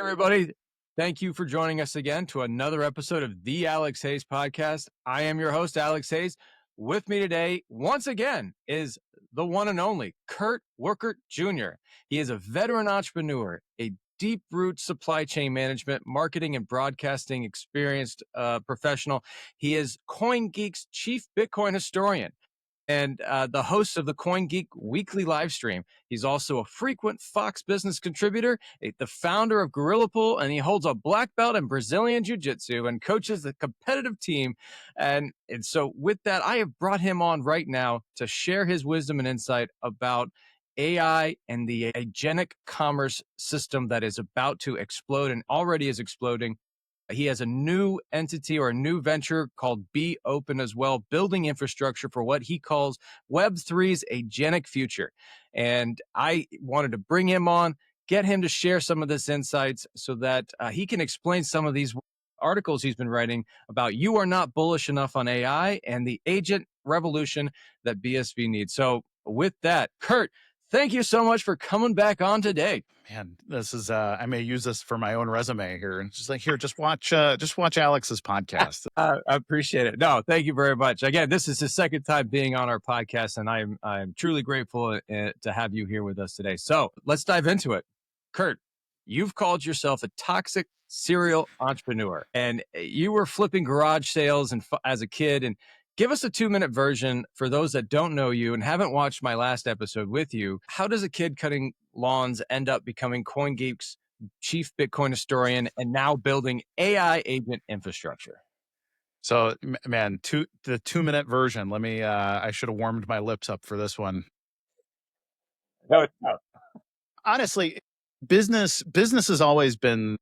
everybody. Thank you for joining us again to another episode of the Alex Hayes Podcast. I am your host, Alex Hayes. With me today, once again, is the one and only Kurt Wuckert Jr. He is a veteran entrepreneur, a deep-root supply chain management, marketing, and broadcasting experienced professional. He is CoinGeek's chief Bitcoin historian and the host of the CoinGeek weekly live stream. He's also a frequent Fox Business contributor, the founder of Gorilla Pool, and he holds a black belt in Brazilian Jiu-Jitsu and coaches the competitive team. And so with that, I have brought him on right now to share his wisdom and insight about AI and the agentic commerce system that is about to explode and already is exploding. He has a new entity or a new venture called Be Open as well, building infrastructure for what he calls Web3's agentic future. And I wanted to bring him on, get him to share some of this insights so that he can explain some of these articles he's been writing about you are not bullish enough on AI and the agent revolution that BSV needs. So with that, Kurt, thank you so much for coming back on today. Man, this is I may use this for my own resume here. And just like, here, just watch Alex's podcast. I appreciate it. No, thank you very much. Again, this is his second time being on our podcast, and I'm truly grateful to have you here with us today. So let's dive into it. Kurt, you've called yourself a toxic serial entrepreneur, and you were flipping garage sales as a kid. And give us a 2-minute version for those that don't know you and haven't watched my last episode with you. How does a kid cutting lawns end up becoming CoinGeek's chief Bitcoin historian and now building AI agent infrastructure? So, man, the 2-minute version. Let me. I should have warmed my lips up for this one. No. Honestly, business has always been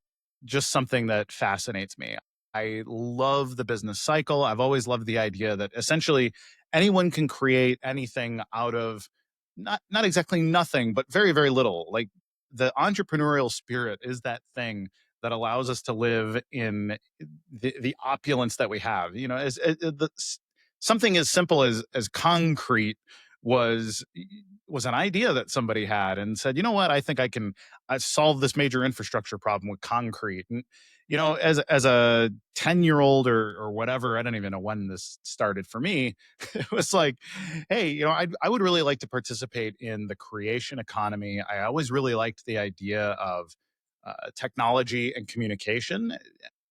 just something that fascinates me. I love the business cycle. I've always loved the idea that essentially anyone can create anything out of not exactly nothing, but very, very little. Like the entrepreneurial spirit is that thing that allows us to live in the opulence that we have. You know, something as simple as concrete was an idea that somebody had and said, you know what, I think I can solve this major infrastructure problem with concrete. And you know, as a 10-year-old or whatever, I don't even know when this started for me. It was like, hey, you know, I would really like to participate in the creation economy. I always really liked the idea of technology and communication.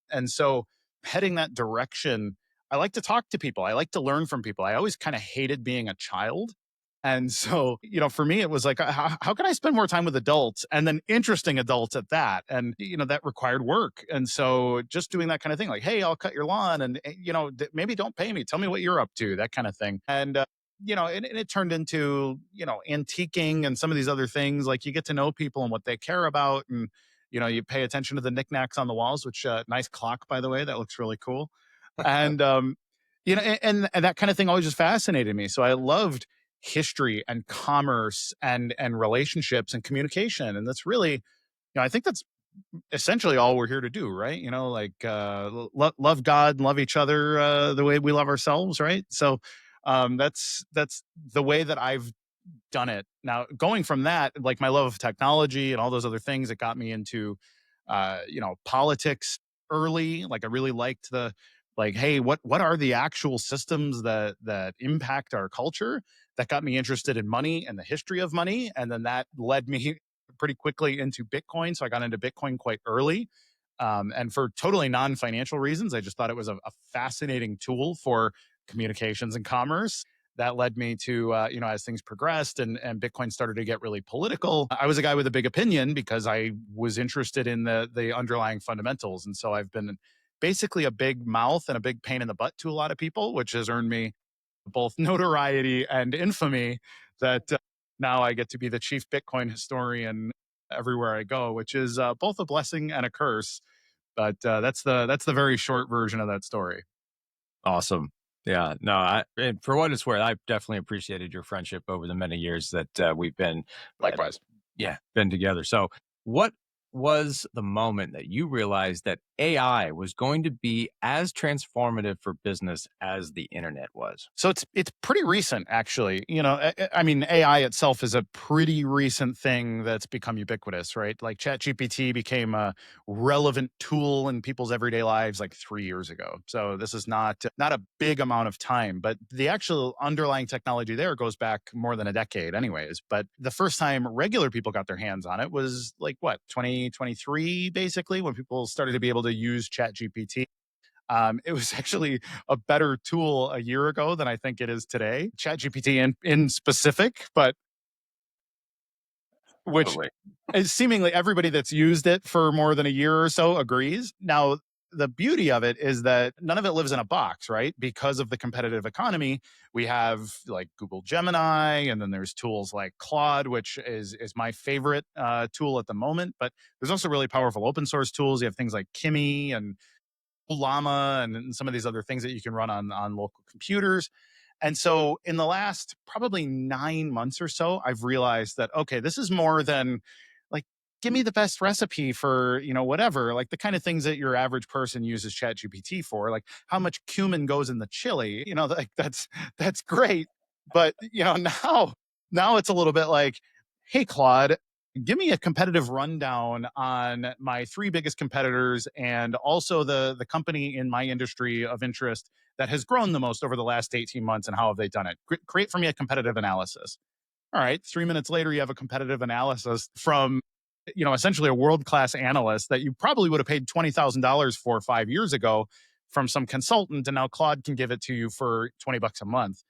And so heading that direction, I like to talk to people. I like to learn from people. I always kind of hated being a child. And so, you know, for me, it was like, how can I spend more time with adults and then interesting adults at that? And, you know, that required work. And so just doing that kind of thing, like, hey, I'll cut your lawn and, you know, maybe don't pay me. Tell me what you're up to, that kind of thing. And, you know, and it turned into, you know, antiquing and some of these other things. Like you get to know people and what they care about. And, you know, you pay attention to the knickknacks on the walls, which nice clock, by the way, that looks really cool. And, you know, and that kind of thing always just fascinated me. So I loved history and commerce and relationships and communication. And that's really, you know, I think that's essentially all we're here to do, right? You know, like love God and love each other the way we love ourselves, right? So that's the way that I've done it. Now, going from that, like my love of technology and all those other things, it got me into, you know, politics early. Like I really liked like, hey, what are the actual systems that impact our culture? That got me interested in money and the history of money. And then that led me pretty quickly into Bitcoin. So I got into Bitcoin quite early. And for totally non-financial reasons, I just thought it was a fascinating tool for communications and commerce. That led me to, you know, as things progressed and Bitcoin started to get really political, I was a guy with a big opinion because I was interested in the underlying fundamentals. And so I've been basically a big mouth and a big pain in the butt to a lot of people, which has earned me both notoriety and infamy that now I get to be the chief Bitcoin historian everywhere I go, which is both a blessing and a curse. But that's the very short version of that story. Awesome. Yeah, no, and for what it's worth, I've definitely appreciated your friendship over the many years that we've been Likewise. been together. So what was the moment that you realized that AI was going to be as transformative for business as the internet was? So it's pretty recent, actually. I mean, AI itself is a pretty recent thing that's become ubiquitous, right? Like ChatGPT became a relevant tool in people's everyday lives like 3 years ago. So this is not a big amount of time, but the actual underlying technology there goes back more than a decade, anyways. But the first time regular people got their hands on it was like what, 2023, basically, when people started to be able to use ChatGPT. It was actually a better tool a year ago than I think it is today. ChatGPT in specific, but which Totally. is seemingly everybody that's used it for more than a year or so agrees. Now, the beauty of it is that none of it lives in a box, right? Because of the competitive economy, we have like Google Gemini, and then there's tools like Claude, which is my favorite tool at the moment. But there's also really powerful open source tools. You have things like Kimi and Llama and some of these other things that you can run on local computers. And so in the last probably 9 months or so, I've realized that, okay, this is more than like, give me the best recipe for, whatever, like the kind of things that your average person uses ChatGPT for, like how much cumin goes in the chili, like that's great. But, now it's a little bit like, hey, Claude, give me a competitive rundown on my three biggest competitors and also the company in my industry of interest that has grown the most over the last 18 months, and how have they done it? Create for me a competitive analysis. All right, 3 minutes later, you have a competitive analysis from, essentially a world-class analyst that you probably would have paid $20,000 for 5 years ago from some consultant, and now Claude can give it to you for $20 a month.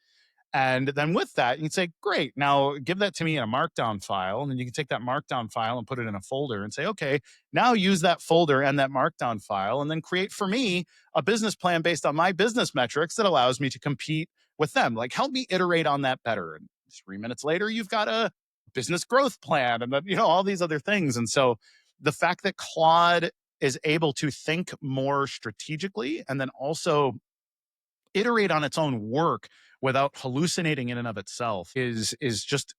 And then with that, you can say, great, now give that to me in a markdown file. And then you can take that markdown file and put it in a folder and say, okay, now use that folder and that markdown file and then create for me a business plan based on my business metrics that allows me to compete with them. Like, help me iterate on that better. And 3 minutes later, you've got a business growth plan and then, all these other things. And so the fact that Claude is able to think more strategically and then also iterate on its own work without hallucinating in and of itself is just,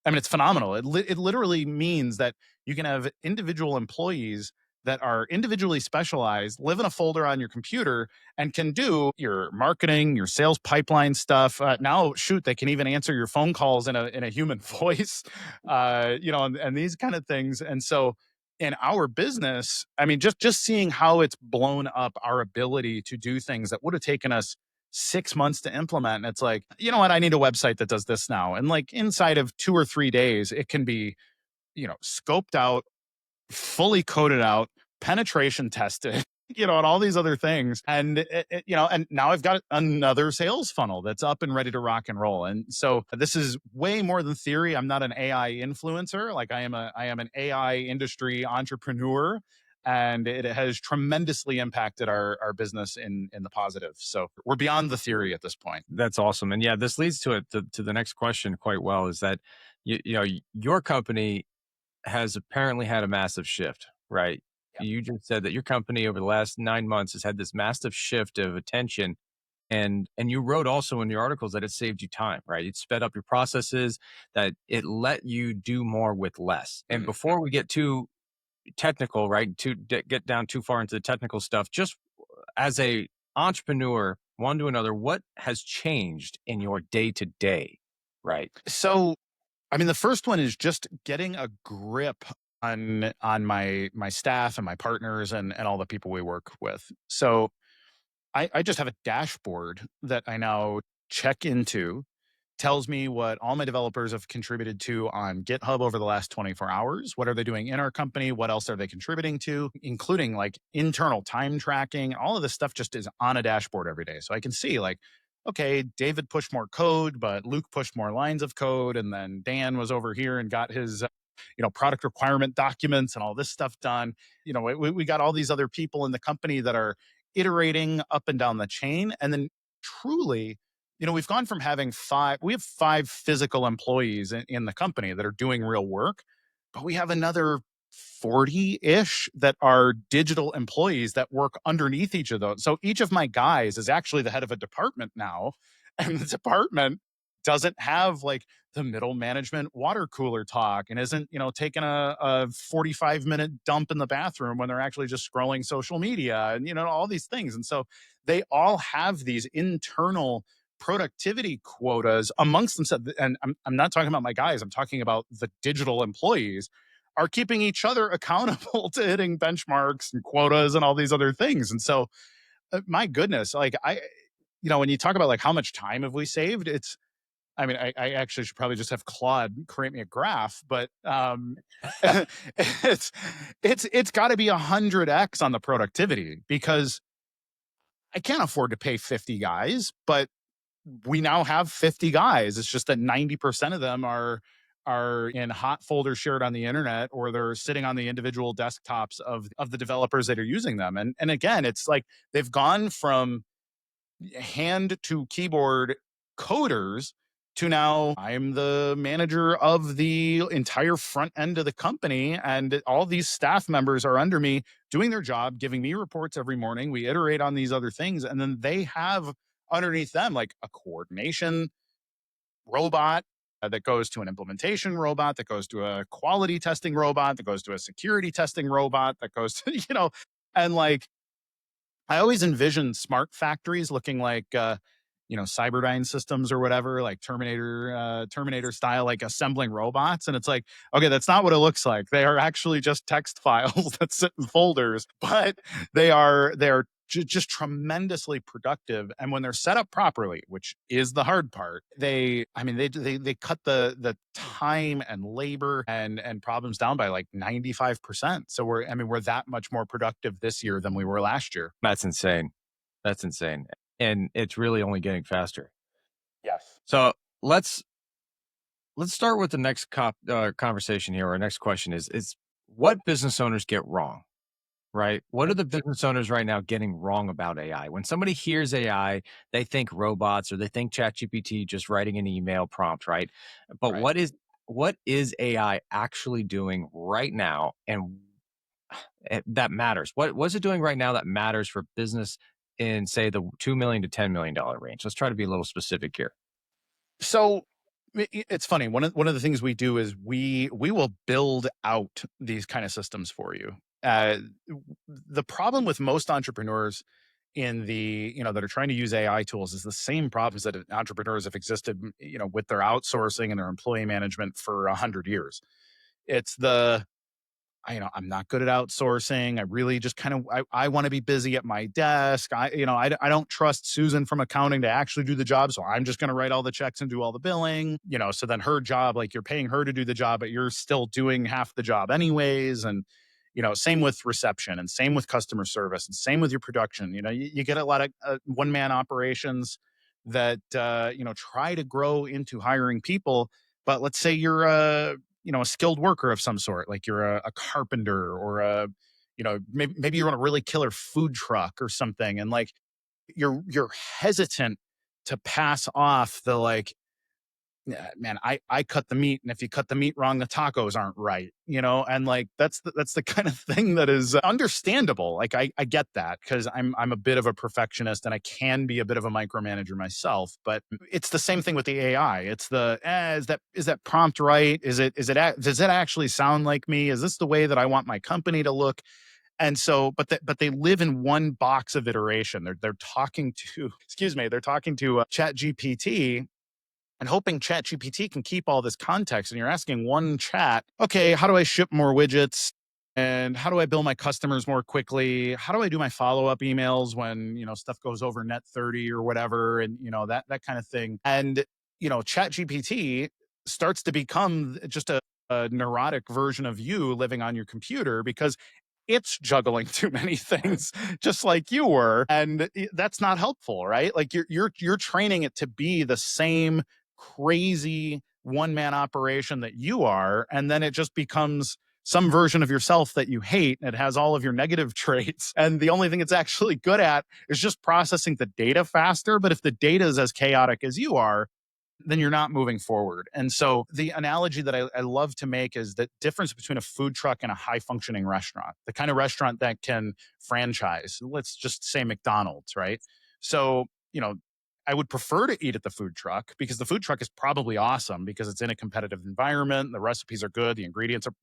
I mean, it's phenomenal. It literally means that you can have individual employees that are individually specialized, live in a folder on your computer, and can do your marketing, your sales pipeline stuff. Now, shoot, they can even answer your phone calls in a human voice, and these kind of things. And so, in our business, I mean, just seeing how it's blown up our ability to do things that would have taken us 6 months to implement. And it's like, you know what? I need a website that does this now. And like inside of 2 or 3 days, it can be, scoped out, fully coded out, penetration tested, and all these other things. And, and now I've got another sales funnel that's up and ready to rock and roll. And so this is way more than theory. I'm not an AI influencer. Like I am an AI industry entrepreneur. And it has tremendously impacted our business in the positive. So we're beyond the theory at this point. That's awesome. And yeah, this leads to the next question quite well, is that your company has apparently had a massive shift, right? Yeah. You just said that your company over the last 9 months has had this massive shift of attention. And you wrote also in your articles that it saved you time, right? It sped up your processes, that it let you do more with less. And before we get too technical, right, get down too far into the technical stuff, just as a entrepreneur, one to another, what has changed in your day to day, right? So, I mean, the first one is just getting a grip on my staff and my partners and all the people we work with. So I just have a dashboard that I now check into, tells me what all my developers have contributed to on GitHub over the last 24 hours. What are they doing in our company? What else are they contributing to, including like internal time tracking? All of this stuff just is on a dashboard every day. So I can see like, okay, David pushed more code, but Luke pushed more lines of code. And then Dan was over here and got his, product requirement documents and all this stuff done. We got all these other people in the company that are iterating up and down the chain. And then truly, we've gone from we have 5 physical employees in the company that are doing real work, but we have another 40-ish that are digital employees that work underneath each of those. So each of my guys is actually the head of a department now. And the department doesn't have like the middle management water cooler talk and isn't, taking a 45-minute dump in the bathroom when they're actually just scrolling social media and, all these things. And so they all have these internal productivity quotas amongst themselves. And I'm not talking about my guys, I'm talking about the digital employees are keeping each other accountable to hitting benchmarks and quotas and all these other things. And so, my goodness, like when you talk about like how much time have we saved, I mean, I actually should probably just have Claude create me a graph, but it's it's got to be 100x on the productivity because I can't afford to pay 50 guys, but we now have 50 guys. It's just that 90% of them are in hot folders shared on the internet, or they're sitting on the individual desktops of the developers that are using them. And again, it's like they've gone from hand to keyboard coders to now I'm the manager of the entire front end of the company, and all these staff members are under me doing their job, giving me reports every morning. We iterate on these other things, and then they have underneath them like a coordination robot that goes to an implementation robot, that goes to a quality testing robot, that goes to a security testing robot, that goes to and like I always envision smart factories looking like, Cyberdyne systems or whatever, like Terminator style, like assembling robots. And it's like, okay, that's not what it looks like. They are actually just text files that sit in folders, but they're just tremendously productive. And when they're set up properly, which is the hard part, they cut the time and labor and problems down by like 95%. So we're that much more productive this year than we were last year. That's insane. That's insane. And it's really only getting faster. Yes. So let's start with the next conversation here. Our next question is what business owners get wrong, right? What are the business owners right now getting wrong about AI? When somebody hears AI, they think robots or they think ChatGPT just writing an email prompt, right? But Right. what is AI actually doing right now, and that matters? What's it doing right now that matters for business in, say, the $2 million to $10 million range? Let's try to be a little specific here. So it's funny. One of the things we do is we will build out these kind of systems for you. The problem with most entrepreneurs in the that are trying to use AI tools is the same problems that entrepreneurs have existed, with their outsourcing and their employee management for 100 years. It's I'm not good at outsourcing. I really just I want to be busy at my desk. I don't trust Susan from accounting to actually do the job. So I'm just going to write all the checks and do all the billing, so then her job, like you're paying her to do the job, but you're still doing half the job anyways. And, same with reception and same with customer service and same with your production. You get a lot of one man operations that, try to grow into hiring people. But let's say you're a skilled worker of some sort, like you're a carpenter or maybe you run a really killer food truck or something, and like you're hesitant to pass off the like, yeah, man, I cut the meat, and if you cut the meat wrong, the tacos aren't right, and like that's the kind of thing that is understandable. Like I get that because I'm a bit of a perfectionist and I can be a bit of a micromanager myself. But it's the same thing with the AI. It's the is that prompt right? Does it actually sound like me? Is this the way that I want my company to look? And so, but they live in one box of iteration. They're talking to they're talking to Chat GPT and hoping ChatGPT can keep all this context. And you're asking one chat, okay, how do I ship more widgets? And how do I bill my customers more quickly? How do I do my follow-up emails when, stuff goes over net 30 or whatever? And, that kind of thing. And, ChatGPT starts to become just a neurotic version of you living on your computer because it's juggling too many things just like you were, and that's not helpful, right? Like you're training it to be the same crazy one man operation that you are, and then it just becomes some version of yourself that you hate, and it has all of your negative traits, and the only thing it's actually good at is just processing the data faster. But if the data is as chaotic as you are, then you're not moving forward. And so the analogy that I love to make is the difference between a food truck and a high functioning restaurant, the kind of restaurant that can franchise. Let's just say McDonald's, right? So, I would prefer to eat at the food truck because the food truck is probably awesome because it's in a competitive environment. The recipes are good. The ingredients are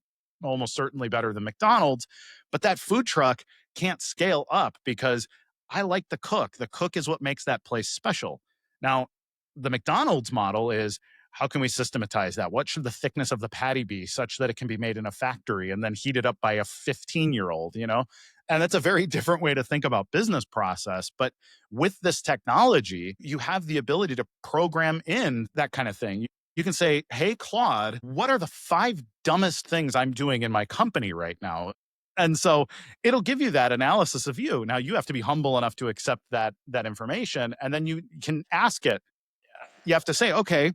almost certainly better than McDonald's. But that food truck can't scale up because I like the cook. The cook is what makes that place special. Now, the McDonald's model is how can we systematize that? What should the thickness of the patty be such that it can be made in a factory and then heated up by a 15-year-old, you know? And that's a very different way to think about business process. But with this technology, you have the ability to program in that kind of thing. You can say, hey, Claude, what are the 5 dumbest things I'm doing in my company right now? And so it'll give you that analysis of you. Now you have to be humble enough to accept that information. And then you can ask it. You have to say, okay,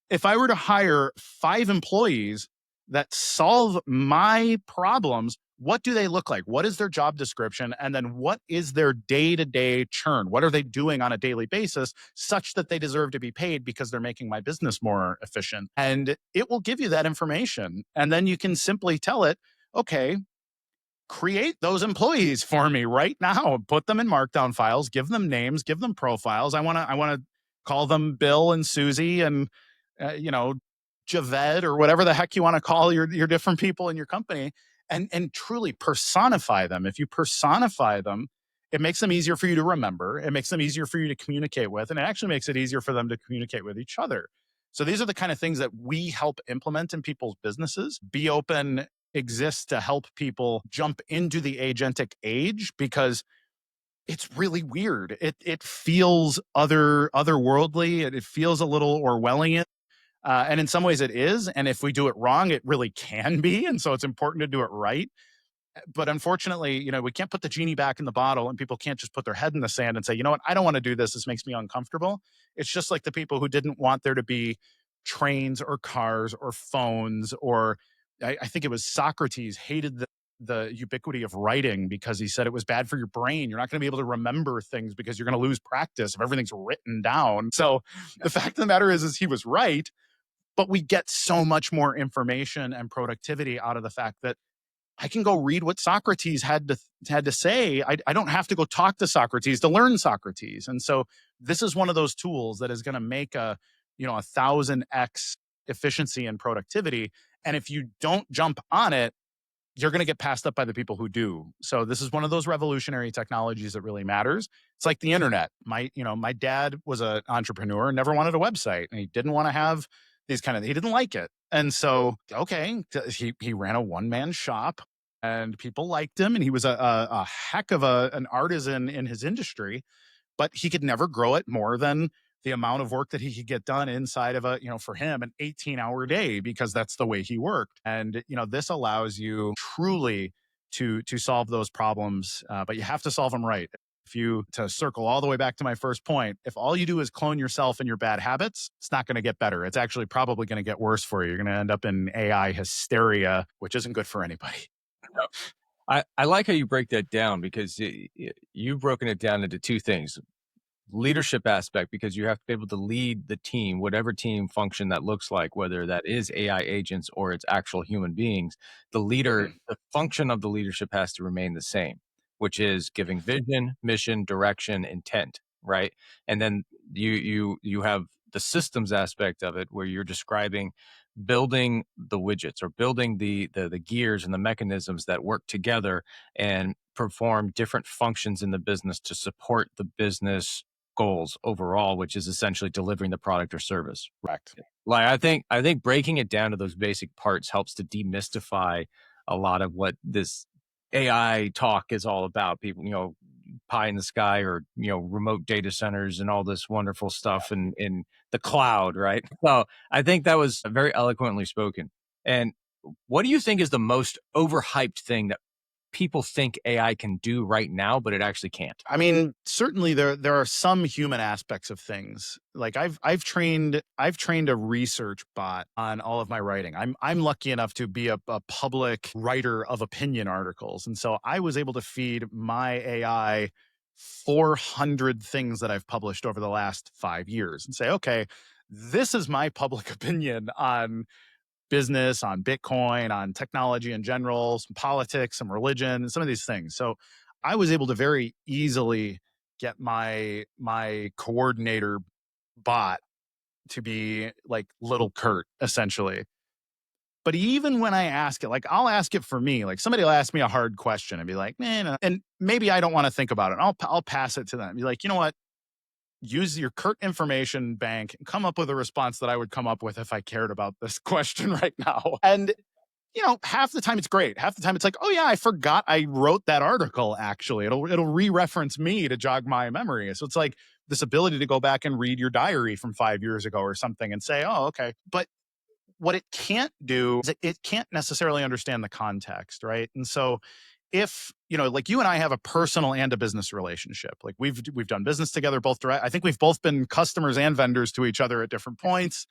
if I were to hire 5 employees that solve my problems, what do they look like? What is their job description? And then what is their day-to-day churn? What are they doing on a daily basis such that they deserve to be paid because they're making my business more efficient? And it will give you that information. And then you can simply tell it, okay, create those employees for me right now. Put them in markdown files, give them names, give them profiles. I want to call them Bill and Susie and you know, Javed or whatever the heck you want to call your different people in your company, and truly personify them. If you personify them, it makes them easier for you to remember. It makes them easier for you to communicate with, and it actually makes it easier for them to communicate with each other. So these are the kind of things that we help implement in people's businesses. Be Open exists to help people jump into the agentic age because it's really weird. It feels otherworldly. It feels a little Orwellian. And in some ways it is. And if we do it wrong, it really can be. And so it's important to do it right. But unfortunately, you know, we can't put the genie back in the bottle and people can't just put their head in the sand and say, you know what, I don't want to do this. This makes me uncomfortable. It's just like the people who didn't want there to be trains or cars or phones or I think it was Socrates hated the ubiquity of writing because he said it was bad for your brain. You're not going to be able to remember things because you're going to lose practice if everything's written down. So the fact of the matter is he was right, but we get so much more information and productivity out of the fact that I can go read what Socrates had to say. I don't have to go talk to Socrates to learn Socrates. And so this is one of those tools that is going to make a 1,000x efficiency and productivity. And if you don't jump on it, you're going to get passed up by the people who do. So this is one of those revolutionary technologies that really matters. It's like the internet. My dad was an entrepreneur and never wanted a website, and he didn't want to have he didn't like it. And so, okay, he ran a one-man shop and people liked him, and he was a heck of an artisan in his industry, but he could never grow it more than the amount of work that he could get done inside of for him, an 18-hour day, because that's the way he worked. And, this allows you truly to solve those problems, but you have to solve them right. To circle all the way back to my first point, if all you do is clone yourself and your bad habits, it's not going to get better. It's actually probably going to get worse for you. You're going to end up in AI hysteria, which isn't good for anybody. I like how you break that down because you've broken it down into 2 things. Leadership aspect, because you have to be able to lead the team, whatever team function that looks like, whether that is AI agents or it's actual human beings. The function of the leadership has to remain the same, which is giving vision, mission, direction, intent, right? And then you have the systems aspect of it where you're describing building the widgets or building the gears and the mechanisms that work together and perform different functions in the business to support the business goals overall, which is essentially delivering the product or service. Correct. Like I think breaking it down to those basic parts helps to demystify a lot of what this AI talk is all about. People, pie in the sky or remote data centers and all this wonderful stuff in the cloud, right? So I think that was very eloquently spoken. And what do you think is the most overhyped thing that people think AI can do right now, but it actually can't? I mean, certainly there are some human aspects of things. Like I've trained a research bot on all of my writing. I'm lucky enough to be a public writer of opinion articles, and so I was able to feed my AI 400 things that I've published over the last 5 years, and say, okay, this is my public opinion on business, on Bitcoin, on technology in general, some politics, some religion, some of these things. So I was able to very easily get my coordinator bot to be like little Kurt, essentially. But even when I ask it, like I'll ask it for me, like somebody will ask me a hard question and be like, man, and maybe I don't want to think about it. I'll pass it to them. Be like, you know what? Use your Kurt information bank and come up with a response that I would come up with if I cared about this question right now. And half the time it's great. Half the time it's like, oh yeah, I forgot I wrote that article. Actually, it'll re-reference me to jog my memory. So it's like this ability to go back and read your diary from 5 years ago or something and say, oh, okay. But what it can't do is it can't necessarily understand the context, right? And so if like you and I have a personal and a business relationship, like we've done business together, both direct. I think we've both been customers and vendors to each other at different points.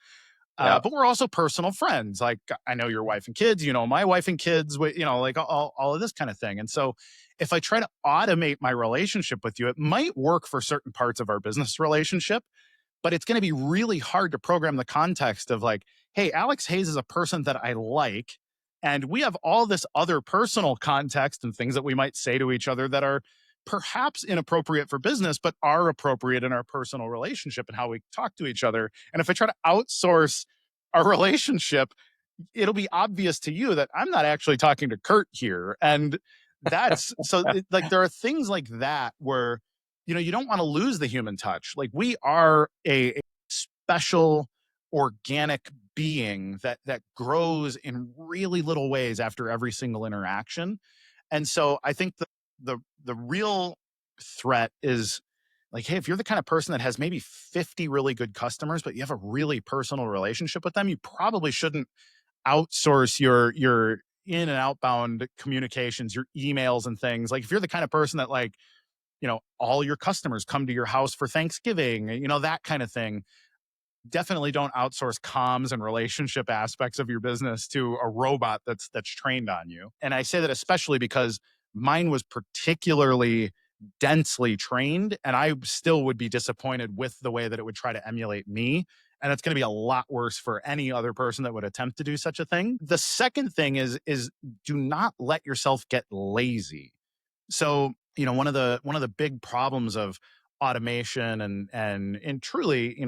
Yeah. But we're also personal friends. Like I know your wife and kids, my wife and kids, like all of this kind of thing. And so if I try to automate my relationship with you, it might work for certain parts of our business relationship, but it's going to be really hard to program the context of like, hey, Alex Hayes is a person that I like. And we have all this other personal context and things that we might say to each other that are perhaps inappropriate for business, but are appropriate in our personal relationship and how we talk to each other. And if I try to outsource our relationship, it'll be obvious to you that I'm not actually talking to Kurt here. And that's so like there are things like that where you don't want to lose the human touch. Like we are a special organic being that grows in really little ways after every single interaction. And so I think the real threat is like, hey, if you're the kind of person that has maybe 50 really good customers, but you have a really personal relationship with them, you probably shouldn't outsource your in and outbound communications, your emails and things. Like if you're the kind of person that like, all your customers come to your house for Thanksgiving, that kind of thing, definitely don't outsource comms and relationship aspects of your business to a robot that's trained on you. And I say that especially because mine was particularly densely trained, and I still would be disappointed with the way that it would try to emulate me. And it's going to be a lot worse for any other person that would attempt to do such a thing. The second thing is do not let yourself get lazy. So, one of the big problems of automation and truly,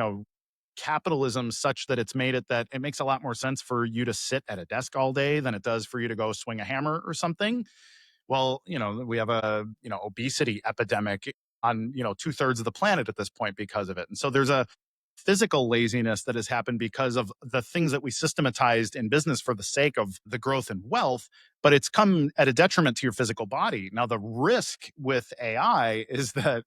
capitalism such that it's made it that it makes a lot more sense for you to sit at a desk all day than it does for you to go swing a hammer or something. Well, we have a, obesity epidemic on, 2/3 of the planet at this point because of it. And so there's a physical laziness that has happened because of the things that we systematized in business for the sake of the growth and wealth, but it's come at a detriment to your physical body. Now, the risk with AI is that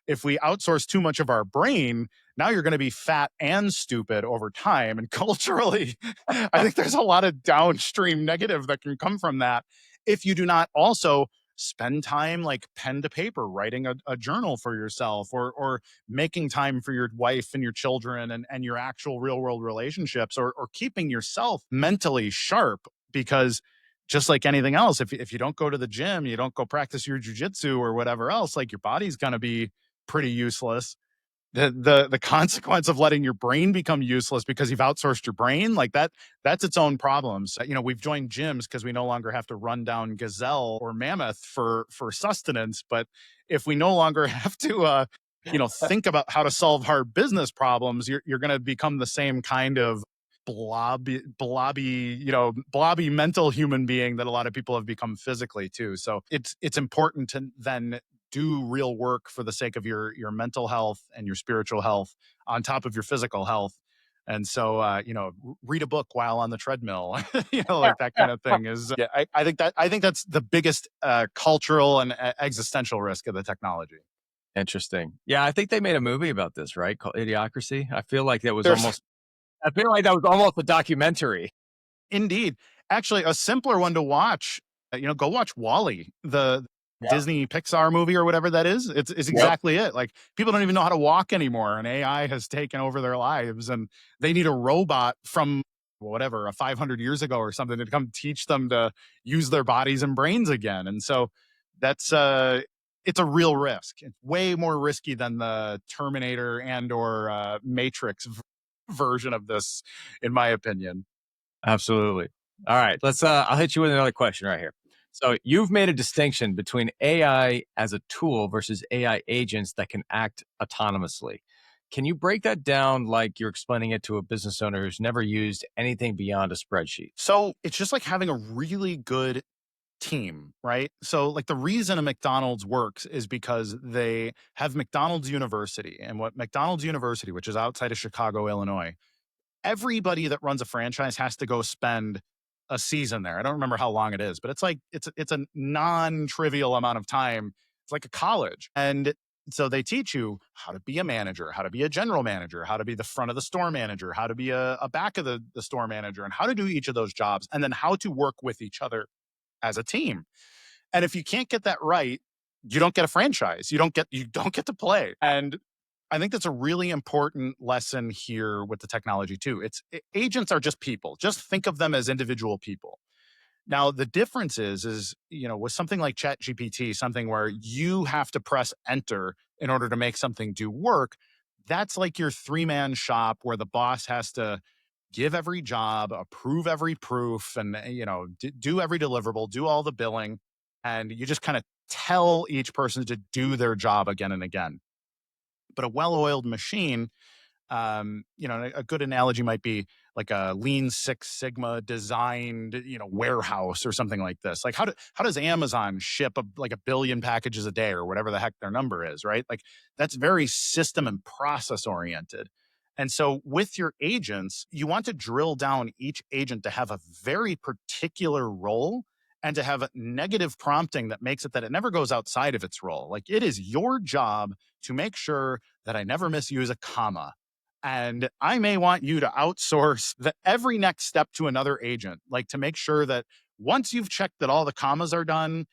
if we outsource too much of our brain, now you're going to be fat and stupid over time. And culturally, I think there's a lot of downstream negative that can come from that if you do not also spend time like pen to paper writing a journal for yourself, or making time for your wife and your children and your actual real world relationships, or keeping yourself mentally sharp. Because just like anything else, if you don't go to the gym, you don't go practice your jujitsu or whatever else, like your body's going to be pretty useless. The consequence of letting your brain become useless because you've outsourced your brain, like that's its own problems. We've joined gyms because we no longer have to run down gazelle or mammoth for sustenance. But if we no longer have to think about how to solve hard business problems, you're going to become the same kind of blobby mental human being that a lot of people have become physically too. So it's important to then do real work for the sake of your mental health and your spiritual health on top of your physical health. And so, read a book while on the treadmill, like that kind of thing is, I think that's the biggest cultural and existential risk of the technology. Interesting. Yeah, I think they made a movie about this, right? Called Idiocracy. I feel like that was There's almost a documentary. Indeed. Actually, a simpler one to watch, go watch Wall-E, the Yeah. Disney Pixar movie or whatever that is. It's exactly it. Like people don't even know how to walk anymore, and AI has taken over their lives, and they need a robot from whatever, 500 years ago or something to come teach them to use their bodies and brains again. And so that's it's a real risk. It's way more risky than the Terminator and or Matrix version of this, in my opinion. Absolutely. All right, let's I'll hit you with another question right here. So you've made a distinction between AI as a tool versus AI agents that can act autonomously. Can you break that down like you're explaining it to a business owner who's never used anything beyond a spreadsheet? So it's just like having a really good team, right? So like the reason a McDonald's works is because they have McDonald's University, and what McDonald's University, which is outside of Chicago, Illinois, everybody that runs a franchise has to go spend a season there. I don't remember how long it is, but it's a non-trivial amount of time. It's like a college. And so they teach you how to be a manager, how to be a general manager, how to be the front of the store manager, how to be a back of the store manager, and how to do each of those jobs, and then how to work with each other as a team. And if you can't get that right, you don't get a franchise. You don't get to play. And I think that's a really important lesson here with the technology too. Agents are just people. Just think of them as individual people. Now the difference is with something like Chat GPT, something where you have to press enter in order to make something do work. That's like your three-man shop where the boss has to give every job, approve every proof, and do every deliverable, do all the billing, and you just kind of tell each person to do their job again and again. But a well-oiled machine, a good analogy might be like a lean Six Sigma designed, warehouse or something like this. Like how does Amazon ship like a billion packages a day or whatever the heck their number is, right? Like that's very system and process oriented. And so with your agents, you want to drill down each agent to have a very particular role and to have a negative prompting that makes it that it never goes outside of its role. Like it is your job to make sure that I never misuse a comma, and I may want you to outsource every next step to another agent, like to make sure that once you've checked that all the commas are done,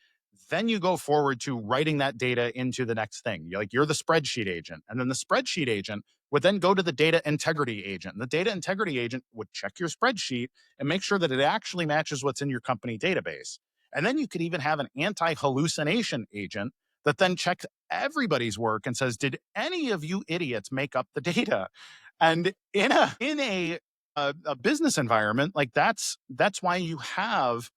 then you go forward to writing that data into the next thing. You're the spreadsheet agent. And then the spreadsheet agent would then go to the data integrity agent. And the data integrity agent would check your spreadsheet and make sure that it actually matches what's in your company database. And then you could even have an anti hallucination agent that then checks everybody's work and says, did any of you idiots make up the data? And in a business environment, like that's why you have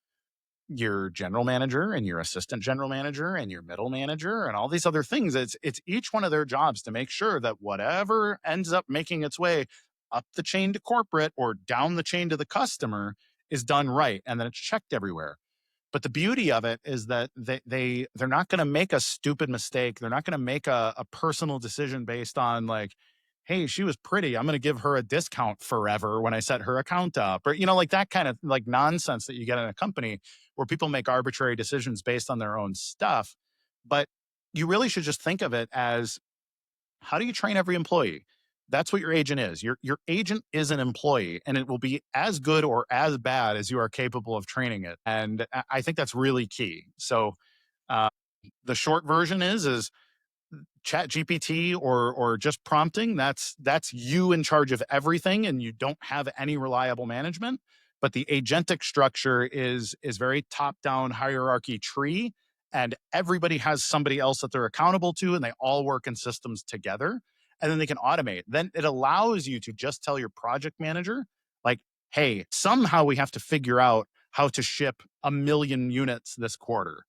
your general manager and your assistant general manager and your middle manager and all these other things. It's each one of their jobs to make sure that whatever ends up making its way up the chain to corporate or down the chain to the customer is done right, and then it's checked everywhere. But the beauty of it is that they're not going to make a stupid mistake. They're not going to make a personal decision based on like, hey, she was pretty, I'm going to give her a discount forever when I set her account up, or like that kind of like nonsense that you get in a company where people make arbitrary decisions based on their own stuff. But you really should just think of it as, how do you train every employee? That's what your agent is. Your agent is an employee, and it will be as good or as bad as you are capable of training it. And I think that's really key. So uh, the short version is Chat GPT or just prompting. That's you in charge of everything, and you don't have any reliable management. But the agentic structure is very top down hierarchy tree, and everybody has somebody else that they're accountable to, and they all work in systems together, and then they can automate. Then it allows you to just tell your project manager, like, hey, somehow we have to figure out how to ship 1 million units this quarter.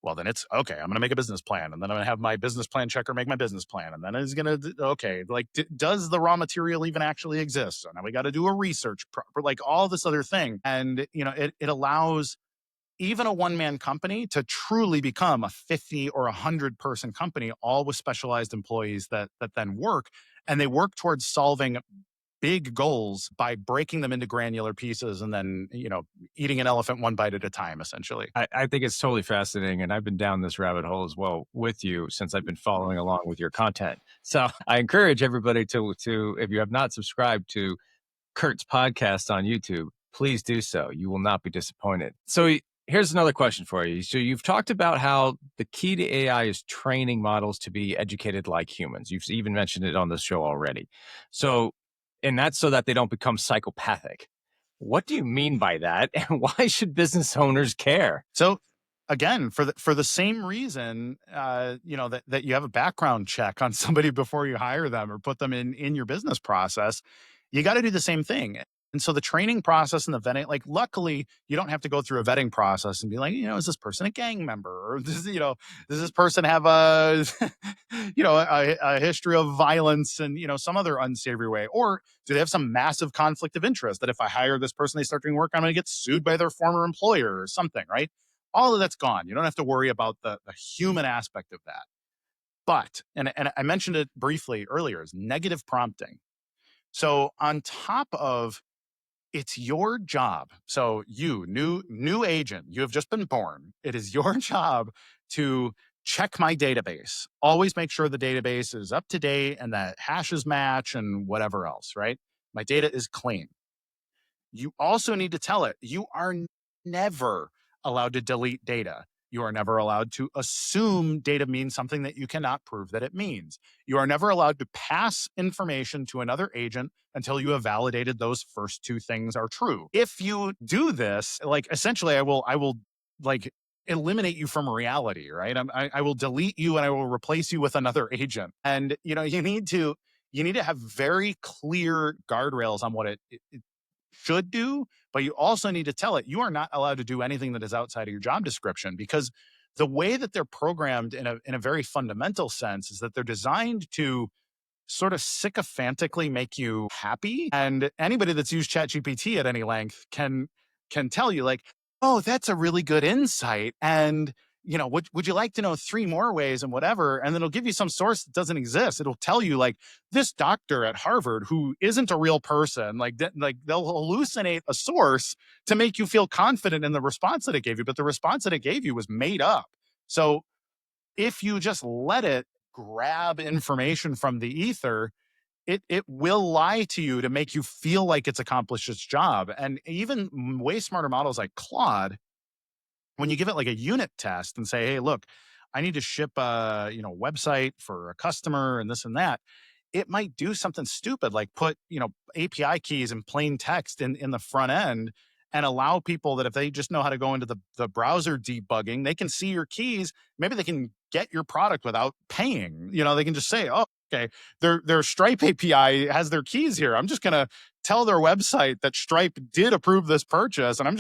Well, then it's okay. I'm going to make a business plan, and then I'm going to have my business plan checker make my business plan. And then it's going to, okay, like, does the raw material even actually exist? So now we got to do a research, like all this other thing. And, it allows even a one-man company to truly become a 50 or 100 person company, all with specialized employees that then work, and they work towards solving big goals by breaking them into granular pieces and then, eating an elephant one bite at a time, essentially. I think it's totally fascinating. And I've been down this rabbit hole as well with you since I've been following along with your content. So I encourage everybody to if you have not subscribed to Kurt's podcast on YouTube, please do so. You will not be disappointed. So here's another question for you. So you've talked about how the key to AI is training models to be educated like humans. You've even mentioned it on the show already. So, and that's so that they don't become psychopathic. What do you mean by that? And why should business owners care? So again, for the same reason, that you have a background check on somebody before you hire them or put them in your business process, you got to do the same thing. And so the training process and the vetting, like luckily you don't have to go through a vetting process and be like, is this person a gang member? Or does this person have a, a history of violence and, some other unsavory way? Or do they have some massive conflict of interest that if I hire this person, they start doing work, I'm going to get sued by their former employer or something, right? All of that's gone. You don't have to worry about the human aspect of that. But, and I mentioned it briefly earlier, is negative prompting. So on top of it's your job. So you, new agent, you have just been born. It is your job to check my database. Always make sure the database is up to date and that hashes match and whatever else, right? My data is clean. You also need to tell it you are never allowed to delete data. You are never allowed to assume data means something that you cannot prove that it means. You are never allowed to pass information to another agent until you have validated those first two things are true. If you do this, like essentially I will like eliminate you from reality, right? I will delete you and I will replace you with another agent. And you need to have very clear guardrails on what it should do, but you also need to tell it you are not allowed to do anything that is outside of your job description, because the way that they're programmed in a very fundamental sense is that they're designed to sort of sycophantically make you happy. And anybody that's used ChatGPT at any length can tell you like, oh, that's a really good insight. And would you like to know three more ways and whatever? And then it'll give you some source that doesn't exist. It'll tell you like this doctor at Harvard who isn't a real person, like they'll hallucinate a source to make you feel confident in the response that it gave you. But the response that it gave you was made up. So if you just let it grab information from the ether, it will lie to you to make you feel like it's accomplished its job. And even way smarter models like Claude, when you give it like a unit test and say, hey, look, I need to ship a website for a customer and this and that, it might do something stupid like put API keys in plain text in the front end and allow people that if they just know how to go into the browser debugging, they can see your keys. Maybe they can get your product without paying. They can just say, oh, okay, their Stripe API has their keys here. I'm just gonna tell their website that Stripe did approve this purchase, and I'm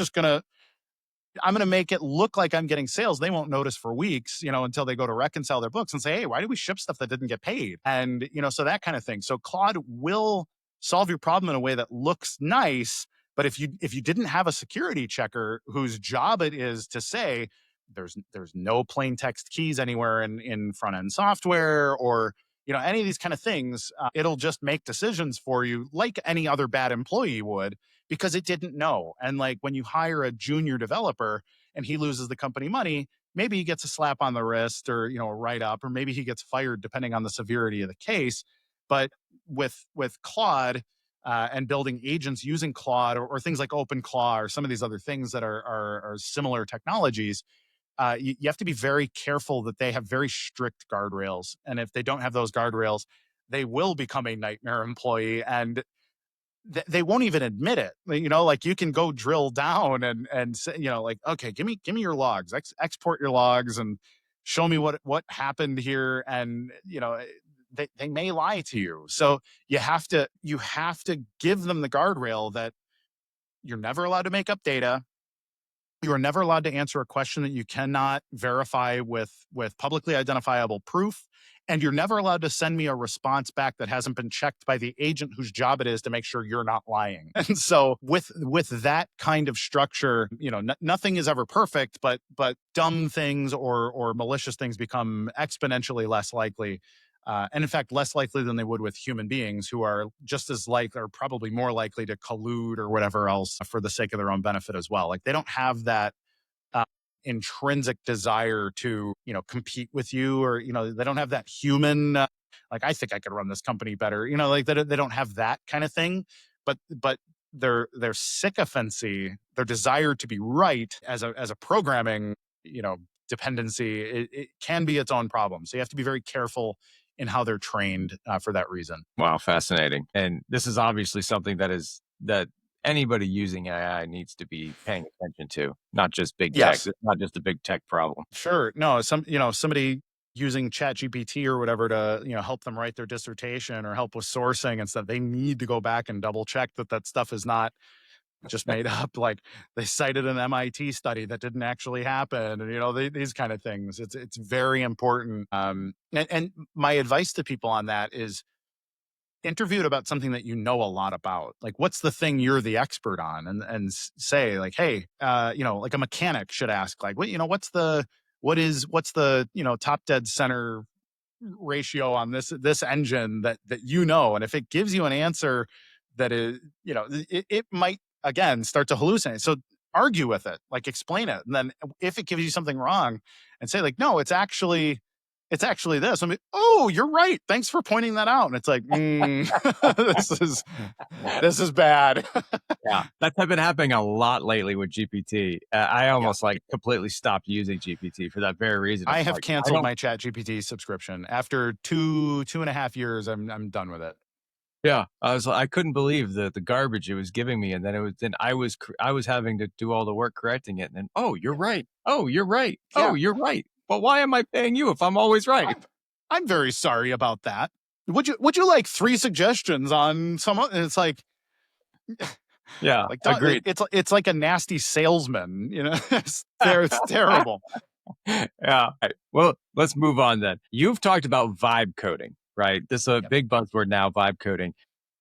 going to make it look like I'm getting sales. They won't notice for weeks, until they go to reconcile their books and say, hey, why did we ship stuff that didn't get paid? And, so that kind of thing. So Claude will solve your problem in a way that looks nice. But if you didn't have a security checker whose job it is to say there's no plain text keys anywhere in front end software or any of these kind of things, it'll just make decisions for you like any other bad employee would, because it didn't know. And like when you hire a junior developer and he loses the company money, maybe he gets a slap on the wrist or a write up, or maybe he gets fired depending on the severity of the case. But with Claude and building agents using Claude or things like OpenClaw or some of these other things that are similar technologies, you have to be very careful that they have very strict guardrails. And if they don't have those guardrails, they will become a nightmare employee, and they won't even admit it. Like you can go drill down and say, like, okay, give me your logs, export your logs and show me what happened here. And, they may lie to you. So you have to give them the guardrail that you're never allowed to make up data. You are never allowed to answer a question that you cannot verify with publicly identifiable proof. And you're never allowed to send me a response back that hasn't been checked by the agent whose job it is to make sure you're not lying. And so with that kind of structure, nothing is ever perfect, but dumb things or malicious things become exponentially less likely. And in fact, less likely than they would with human beings, who are just as likely or probably more likely to collude or whatever else for the sake of their own benefit as well. Like they don't have that uh, intrinsic desire to, compete with you, or, they don't have that human, like, I think I could run this company better, like they don't have that kind of thing. But their sycophancy, their desire to be right as a programming, dependency, it can be its own problem. So you have to be very careful in how they're trained for that reason. Wow, fascinating. And this is obviously something that anybody using AI needs to be paying attention to, not just big tech. Yes, It's not just a big tech problem. sure. No, somebody using ChatGPT or whatever to, help them write their dissertation or help with sourcing and stuff, they need to go back and double check that that stuff is not just made up. Like they cited an MIT study that didn't actually happen, and these kind of things. It's very important. And my advice to people on that is interview it about something that you know a lot about. Like, what's the thing you're the expert on, and say like, hey, like a mechanic should ask, like, what's the top dead center ratio on this engine that and if it gives you an answer that is, it might again start to hallucinate. So argue with it, like explain it, and then if it gives you something wrong, and say like, no, it's actually this. I mean, oh, you're right. Thanks for pointing that out. And it's like, this is bad. Yeah, that's been happening a lot lately with GPT. I Yeah. almost like completely stopped using GPT for that very reason. I It's have like, canceled my ChatGPT subscription after two and a half years. I'm done with it. Yeah, I couldn't believe the garbage it was giving me, and then I was having to do all the work correcting it, and then you're right. Oh, you're right. Oh, Yeah. you're right. But why am I paying you if I'm always right? I'm very sorry about that. Would you like 3 suggestions on some? And it's like, Yeah, agreed. it's like a nasty salesman. It's terrible. Yeah. Well, let's move on then. You've talked about vibe coding, right? This is a Yep. big buzzword now, vibe coding,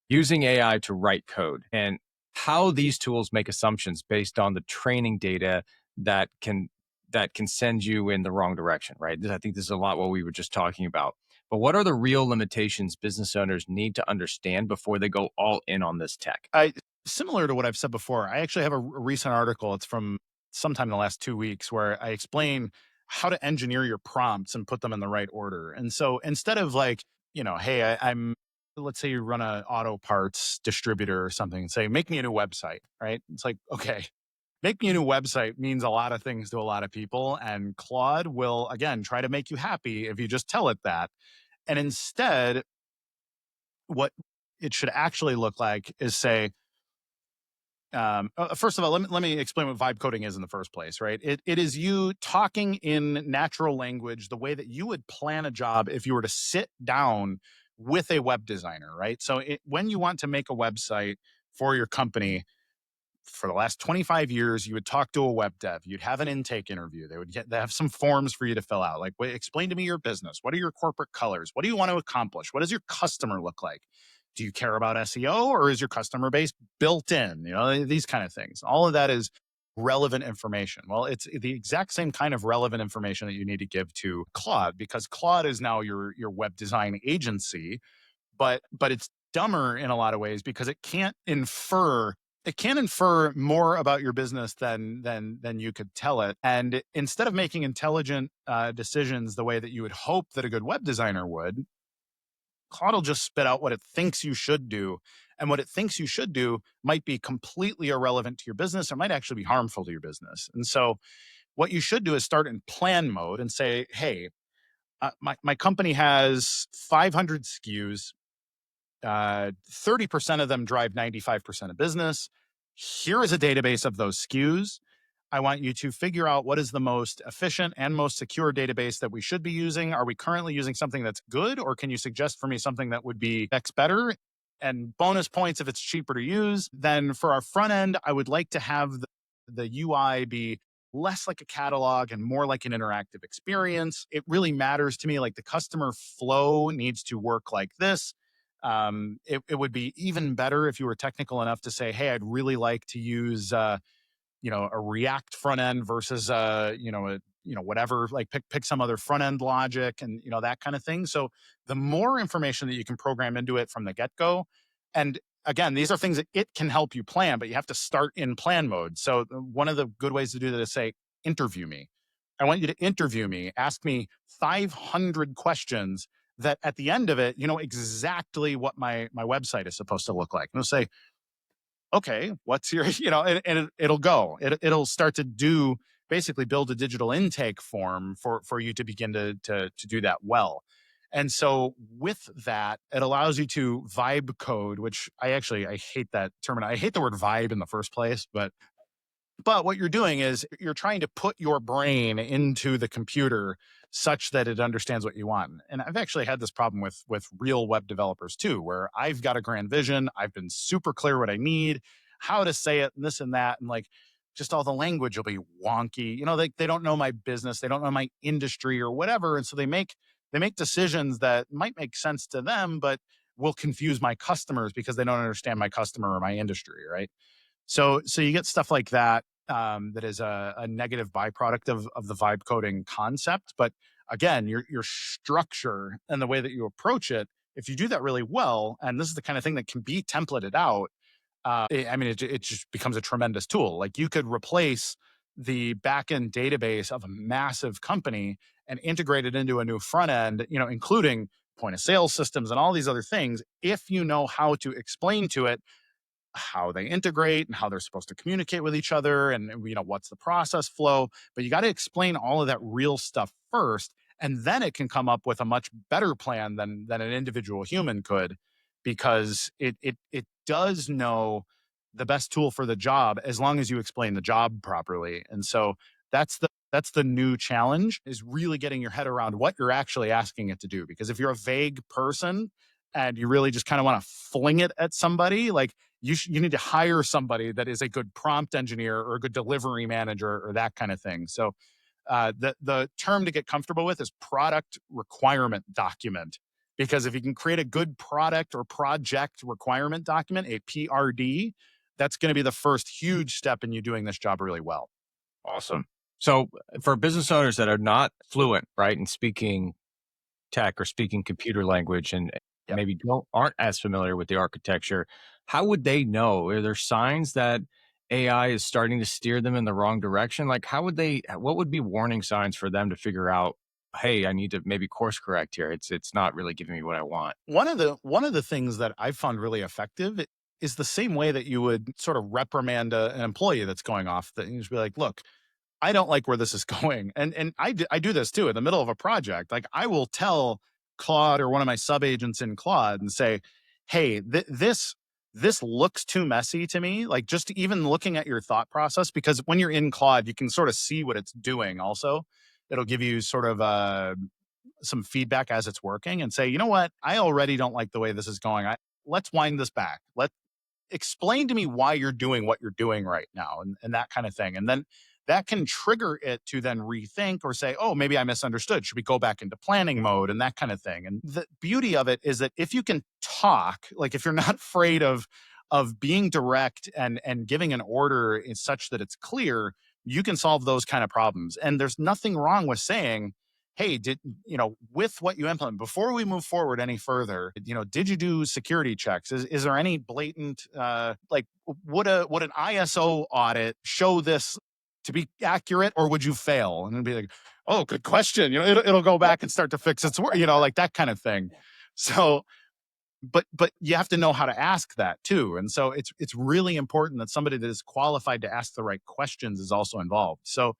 using AI to write code, and how these tools make assumptions based on the training data that can send you in the wrong direction, right? I think this is a lot what we were just talking about. But what are the real limitations business owners need to understand before they go all in on this tech? Similar to what I've said before, I actually have a recent article. It's from sometime in the last 2 weeks where I explain how to engineer your prompts and put them in the right order. And so instead of like, hey, I'm let's say you run an auto parts distributor or something and say, make me a new website, right? It's like, okay, make me a new website means a lot of things to a lot of people. And Claude will, again, try to make you happy if you just tell it that. And instead, what it should actually look like is say, first of all, let me explain what vibe coding is in the first place, right? It is you talking in natural language, the way that you would plan a job if you were to sit down with a web designer, right? So when you want to make a website for your company, for the last 25 years, you would talk to a web dev. You'd have an intake interview. They have some forms for you to fill out. Like, explain to me your business. What are your corporate colors? What do you want to accomplish? What does your customer look like? Do you care about SEO, or is your customer base built in? These kind of things. All of that is relevant information. Well, it's the exact same kind of relevant information that you need to give to Claude, because Claude is now your web design agency, but it's dumber in a lot of ways because it can infer more about your business than you could tell it. And instead of making intelligent decisions the way that you would hope that a good web designer would, Claude will just spit out what it thinks you should do. And what it thinks you should do might be completely irrelevant to your business, or might actually be harmful to your business. And so what you should do is start in plan mode and say, hey, my company has 500 SKUs. 30% of them drive 95% of business. Here is a database of those SKUs. I want you to figure out what is the most efficient and most secure database that we should be using. Are we currently using something that's good, or can you suggest for me something that would be X better? And bonus points if it's cheaper to use. Then for our front end, I would like to have the UI be less like a catalog and more like an interactive experience. It really matters to me. Like the customer flow needs to work like this. It would be even better if you were technical enough to say, hey, I'd really like to use a React front end versus whatever, like pick some other front end logic, and that kind of thing. So the more information that you can program into it from the get-go, and again, these are things that it can help you plan, but you have to start in plan mode. So one of the good ways to do that is say, interview me. I want you to interview me, ask me 500 questions that at the end of it, you know exactly what my website is supposed to look like. And I'll say, okay, what's your, and it'll go. It'll start to basically build a digital intake form for you to begin to do that well. And so with that, it allows you to vibe code, which I hate that term. I hate the word vibe in the first place, but But what you're doing is you're trying to put your brain into the computer such that it understands what you want. And I've actually had this problem with real web developers too, where I've got a grand vision, I've been super clear what I need, how to say it, and this and that, and like just all the language will be wonky. They don't know my business, they don't know my industry or whatever, and so they make decisions that might make sense to them, but will confuse my customers because they don't understand my customer or my industry, right? So you get stuff like that, that is a negative byproduct of the vibe coding concept. But again, your structure and the way that you approach it, if you do that really well, and this is the kind of thing that can be templated out, it just becomes a tremendous tool. Like you could replace the backend database of a massive company and integrate it into a new front end, including point of sale systems and all these other things, if you know how to explain to it how they integrate and how they're supposed to communicate with each other, and what's the process flow. But you got to explain all of that real stuff first, and then it can come up with a much better plan than an individual human could, because it does know the best tool for the job as long as you explain the job properly. And so that's the new challenge, is really getting your head around what you're actually asking it to do. Because if you're a vague person and you really just kind of want to fling it at somebody, like you need to hire somebody that is a good prompt engineer or a good delivery manager or that kind of thing. So the term to get comfortable with is product requirement document, because if you can create a good product or project requirement document, a PRD, that's going to be the first huge step in you doing this job really well. Awesome. So for business owners that are not fluent, right, in speaking tech or speaking computer language, and Yep. maybe aren't as familiar with the architecture, how would they know? Are there signs that AI is starting to steer them in the wrong direction? Like, what would be warning signs for them to figure out, hey, I need to maybe course correct here. It's not really giving me what I want. One of the things that I've found really effective is the same way that you would sort of reprimand an employee that's going off. That you just be like, look, I don't like where this is going. And I do this too in the middle of a project. Like I will tell Claude or one of my sub agents in Claude and say, hey, this looks too messy to me. Like just even looking at your thought process, because when you're in Claude, you can sort of see what it's doing also. It'll give you sort of some feedback as it's working and say, you know what, I already don't like the way this is going. Let's wind this back. Let explain to me why you're doing what you're doing right now, and that kind of thing. And then that can trigger it to then rethink or say, oh, maybe I misunderstood. Should we go back into planning mode and that kind of thing? And the beauty of it is that if you can talk, like if you're not afraid of being direct and giving an order in such that it's clear, you can solve those kind of problems. And there's nothing wrong with saying, hey, with what you implement, before we move forward any further, did you do security checks? Is there any blatant, like, would an ISO audit show this to be accurate, or would you fail? And it'd be like, oh, good question. It'll go back and start to fix its work, like that kind of thing. So, but you have to know how to ask that too. And so it's really important that somebody that is qualified to ask the right questions is also involved. So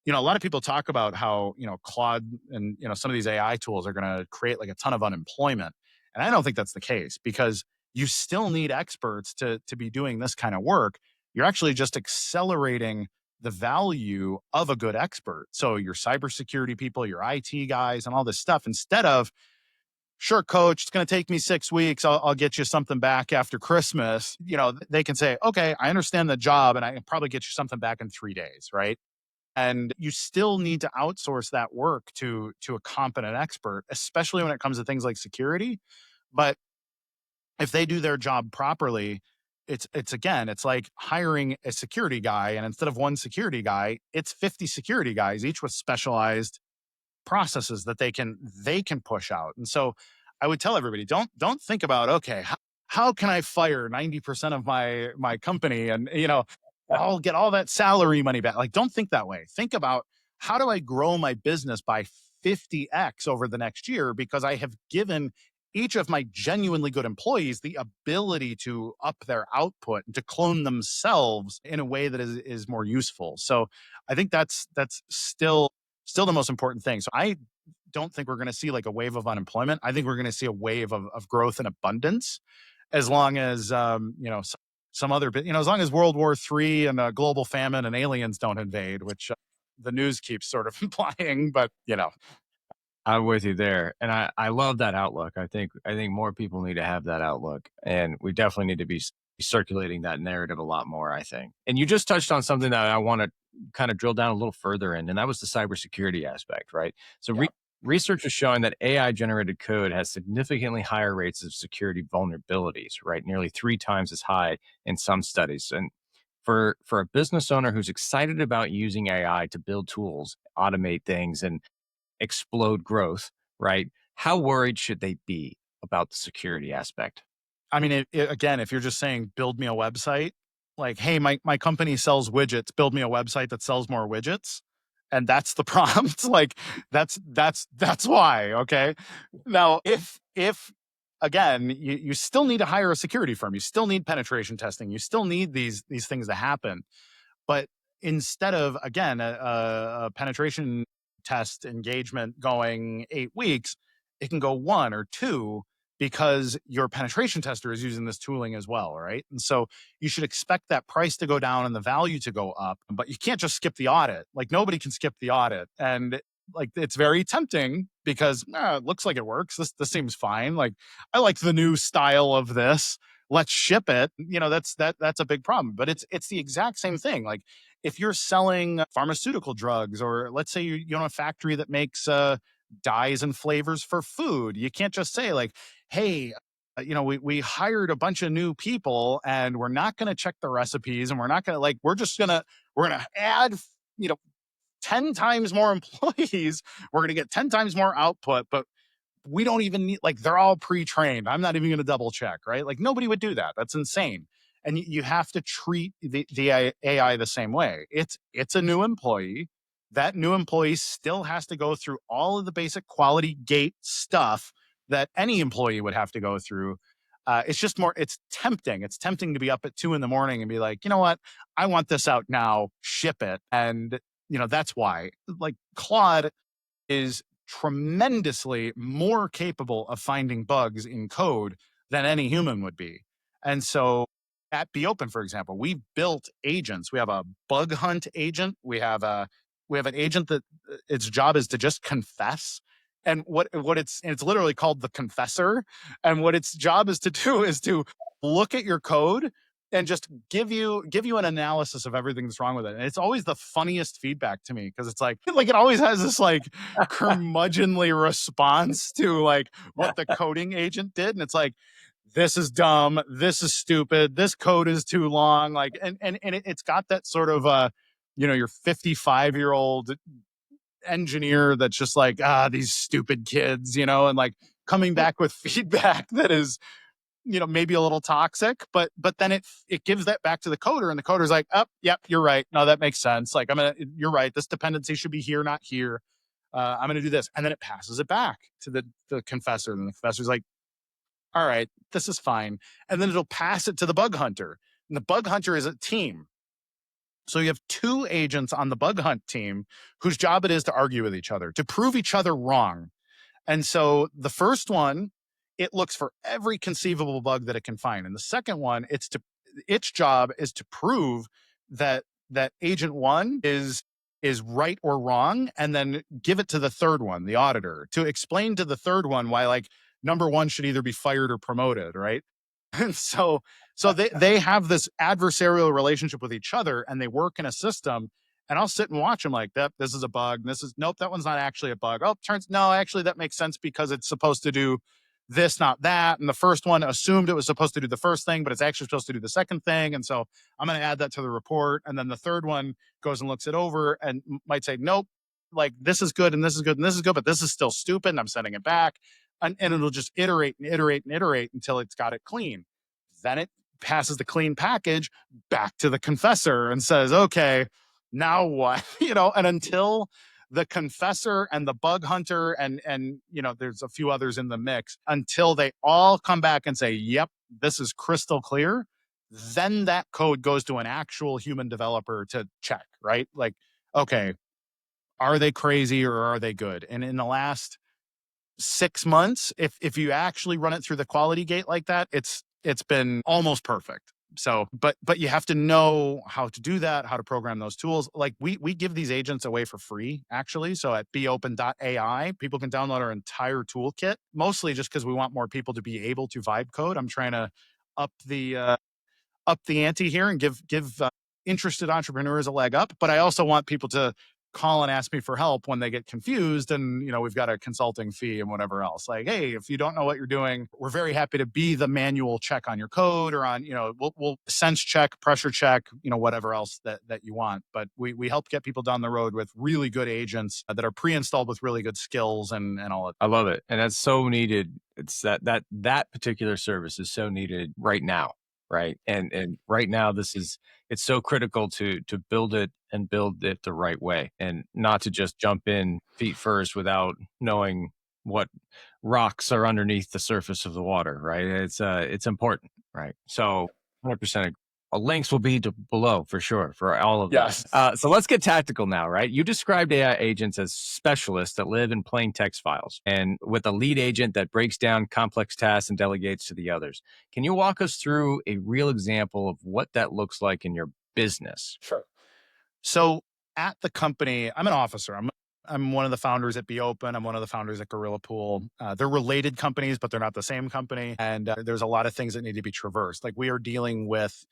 a lot of people talk about how, Claude and, some of these AI tools are going to create like a ton of unemployment. And I don't think that's the case, because you still need experts to be doing this kind of work. You're actually just accelerating the value of a good expert. So your cybersecurity people, your IT guys, and all this stuff, instead of, sure, coach, it's going to take me 6 weeks. I'll get you something back after Christmas. They can say, okay, I understand the job, and I can probably get you something back in 3 days, right? And you still need to outsource that work to a competent expert, especially when it comes to things like security. But if they do their job properly, it's like hiring a security guy, and instead of one security guy, it's 50 security guys, each with specialized processes that they can push out. And so I would tell everybody, don't think about, okay, how can I fire 90% of my company, and I'll get all that salary money back. Like, don't think that way. Think about, how do I grow my business by 50x over the next year, because I have given each of my genuinely good employees the ability to up their output and to clone themselves in a way that is more useful. So I think that's still the most important thing. So I don't think we're going to see like a wave of unemployment. I think we're going to see a wave of growth and abundance, as long as some other bit, as long as World War III and a global famine and aliens don't invade, which the news keeps sort of implying, but I'm with you there. And I love that outlook. I think more people need to have that outlook. And we definitely need to be circulating that narrative a lot more, I think. And you just touched on something that I want to kind of drill down a little further in, and that was the cybersecurity aspect, right? So yeah. research is showing that AI generated code has significantly higher rates of security vulnerabilities, right? Nearly 3 times as high in some studies. And for a business owner who's excited about using AI to build tools, automate things, and explode growth, right? How worried should they be about the security aspect? I mean, again, if you're just saying, build me a website, like, hey, my company sells widgets, build me a website that sells more widgets. And that's the prompt. Like, that's why. Okay. Now, if again, you still need to hire a security firm, you still need penetration testing, you still need these things to happen. But instead of, again, a penetration test engagement going 8 weeks, it can go 1 or 2 because your penetration tester is using this tooling as well, right? And so you should expect that price to go down and the value to go up, but you can't just skip the audit. Like, nobody can skip the audit. And like, it's very tempting because it looks like it works. This seems fine. Like, I like the new style of this, let's ship it. That's a big problem, but it's the exact same thing. Like, if you're selling pharmaceutical drugs, or let's say you own a factory that makes dyes and flavors for food, you can't just say, like, hey, we hired a bunch of new people and we're not going to check the recipes, and we're not going to, like, we're going to add, you know 10 times more employees, we're going to get 10 times more output, but we don't even need, like, they're all pre-trained, I'm not even going to double check, right? Like, nobody would do that. That's insane. And you have to treat the AI the same way. It's a new employee. That new employee still has to go through all of the basic quality gate stuff that any employee would have to go through. It's just more, it's tempting to be up at 2 in the morning and be like, you know what, I want this out now, ship it. And that's why, like, Claude is tremendously more capable of finding bugs in code than any human would be. And so at Be Open, for example, we've built agents. We have a bug hunt agent. We have an agent that its job is to just confess. And it's literally called the confessor. And what its job is to do is to look at your code and just give you an analysis of everything that's wrong with it. And it's always the funniest feedback to me, because it's like it always has this, like, curmudgeonly response to, like, what the coding agent did. And it's like, this is dumb, this is stupid, this code is too long. Like, and it's got that sort of your 55-year-old engineer that's just like, these stupid kids, and, like, coming back with feedback that is, maybe a little toxic, but then it gives that back to the coder, and the coder's like, oh, yep, you're right. No, that makes sense. Like, you're right. This dependency should be here, not here. I'm going to do this. And then it passes it back to the confessor. And the confessor's like, all right, this is fine. And then it'll pass it to the bug hunter. And the bug hunter is a team. So you have 2 agents on the bug hunt team whose job it is to argue with each other, to prove each other wrong. And so the first one, it looks for every conceivable bug that it can find. And the second one, its job is to prove that agent 1 is right or wrong, and then give it to the third one, the auditor, to explain to the third one why, like, number 1 should either be fired or promoted, right? And so they have this adversarial relationship with each other, and they work in a system. And I'll sit and watch them, like, that this is a bug, this is, nope, that one's not actually a bug. Oh, no, actually that makes sense because it's supposed to do this, not that. And the first one assumed it was supposed to do the first thing, but it's actually supposed to do the second thing. And so I'm going to add that to the report. And then the third one goes and looks it over and might say, nope, like, this is good and this is good and this is good, but this is still stupid, and I'm sending it back. And it'll just iterate and iterate and iterate until it's got it clean. Then it passes the clean package back to the confessor and says, okay, now what? And until the confessor and the bug hunter and there's a few others in the mix, until they all come back and say, yep, this is crystal clear, then that code goes to an actual human developer to check, right? Like, okay, are they crazy or are they good? And in the last 6 months, if you actually run it through the quality gate like that, it's been almost perfect. So, but you have to know how to do that, how to program those tools. Like we give these agents away for free, actually. So at beopen.ai, people can download our entire toolkit, mostly just because we want more people to be able to vibe code. I'm trying to up the ante here and give interested entrepreneurs a leg up. But I also want people to call and ask me for help when they get confused. And we've got a consulting fee and whatever else. Like, hey, if you don't know what you're doing, we're very happy to be the manual check on your code or on we'll sense check, pressure check, whatever else that you want. But we help get people down the road with really good agents that are pre-installed with really good skills and all of that. I love it, and that's so needed. It's that particular service is so needed right now, right? And right now, it's so critical to build it and build it the right way, and not to just jump in feet first without knowing what rocks are underneath the surface of the water, right? It's important, right? So, 100%. Links will be below for sure for all of Yes. this. So let's get tactical now, right? You described AI agents as specialists that live in plain text files and with a lead agent that breaks down complex tasks and delegates to the others. Can you walk us through a real example of what that looks like in your business? Sure. So at the company, I'm an officer. I'm one of the founders at Be Open. I'm one of the founders at Gorilla Pool. They're related companies, but they're not the same company. And there's a lot of things that need to be traversed. Like we are dealing with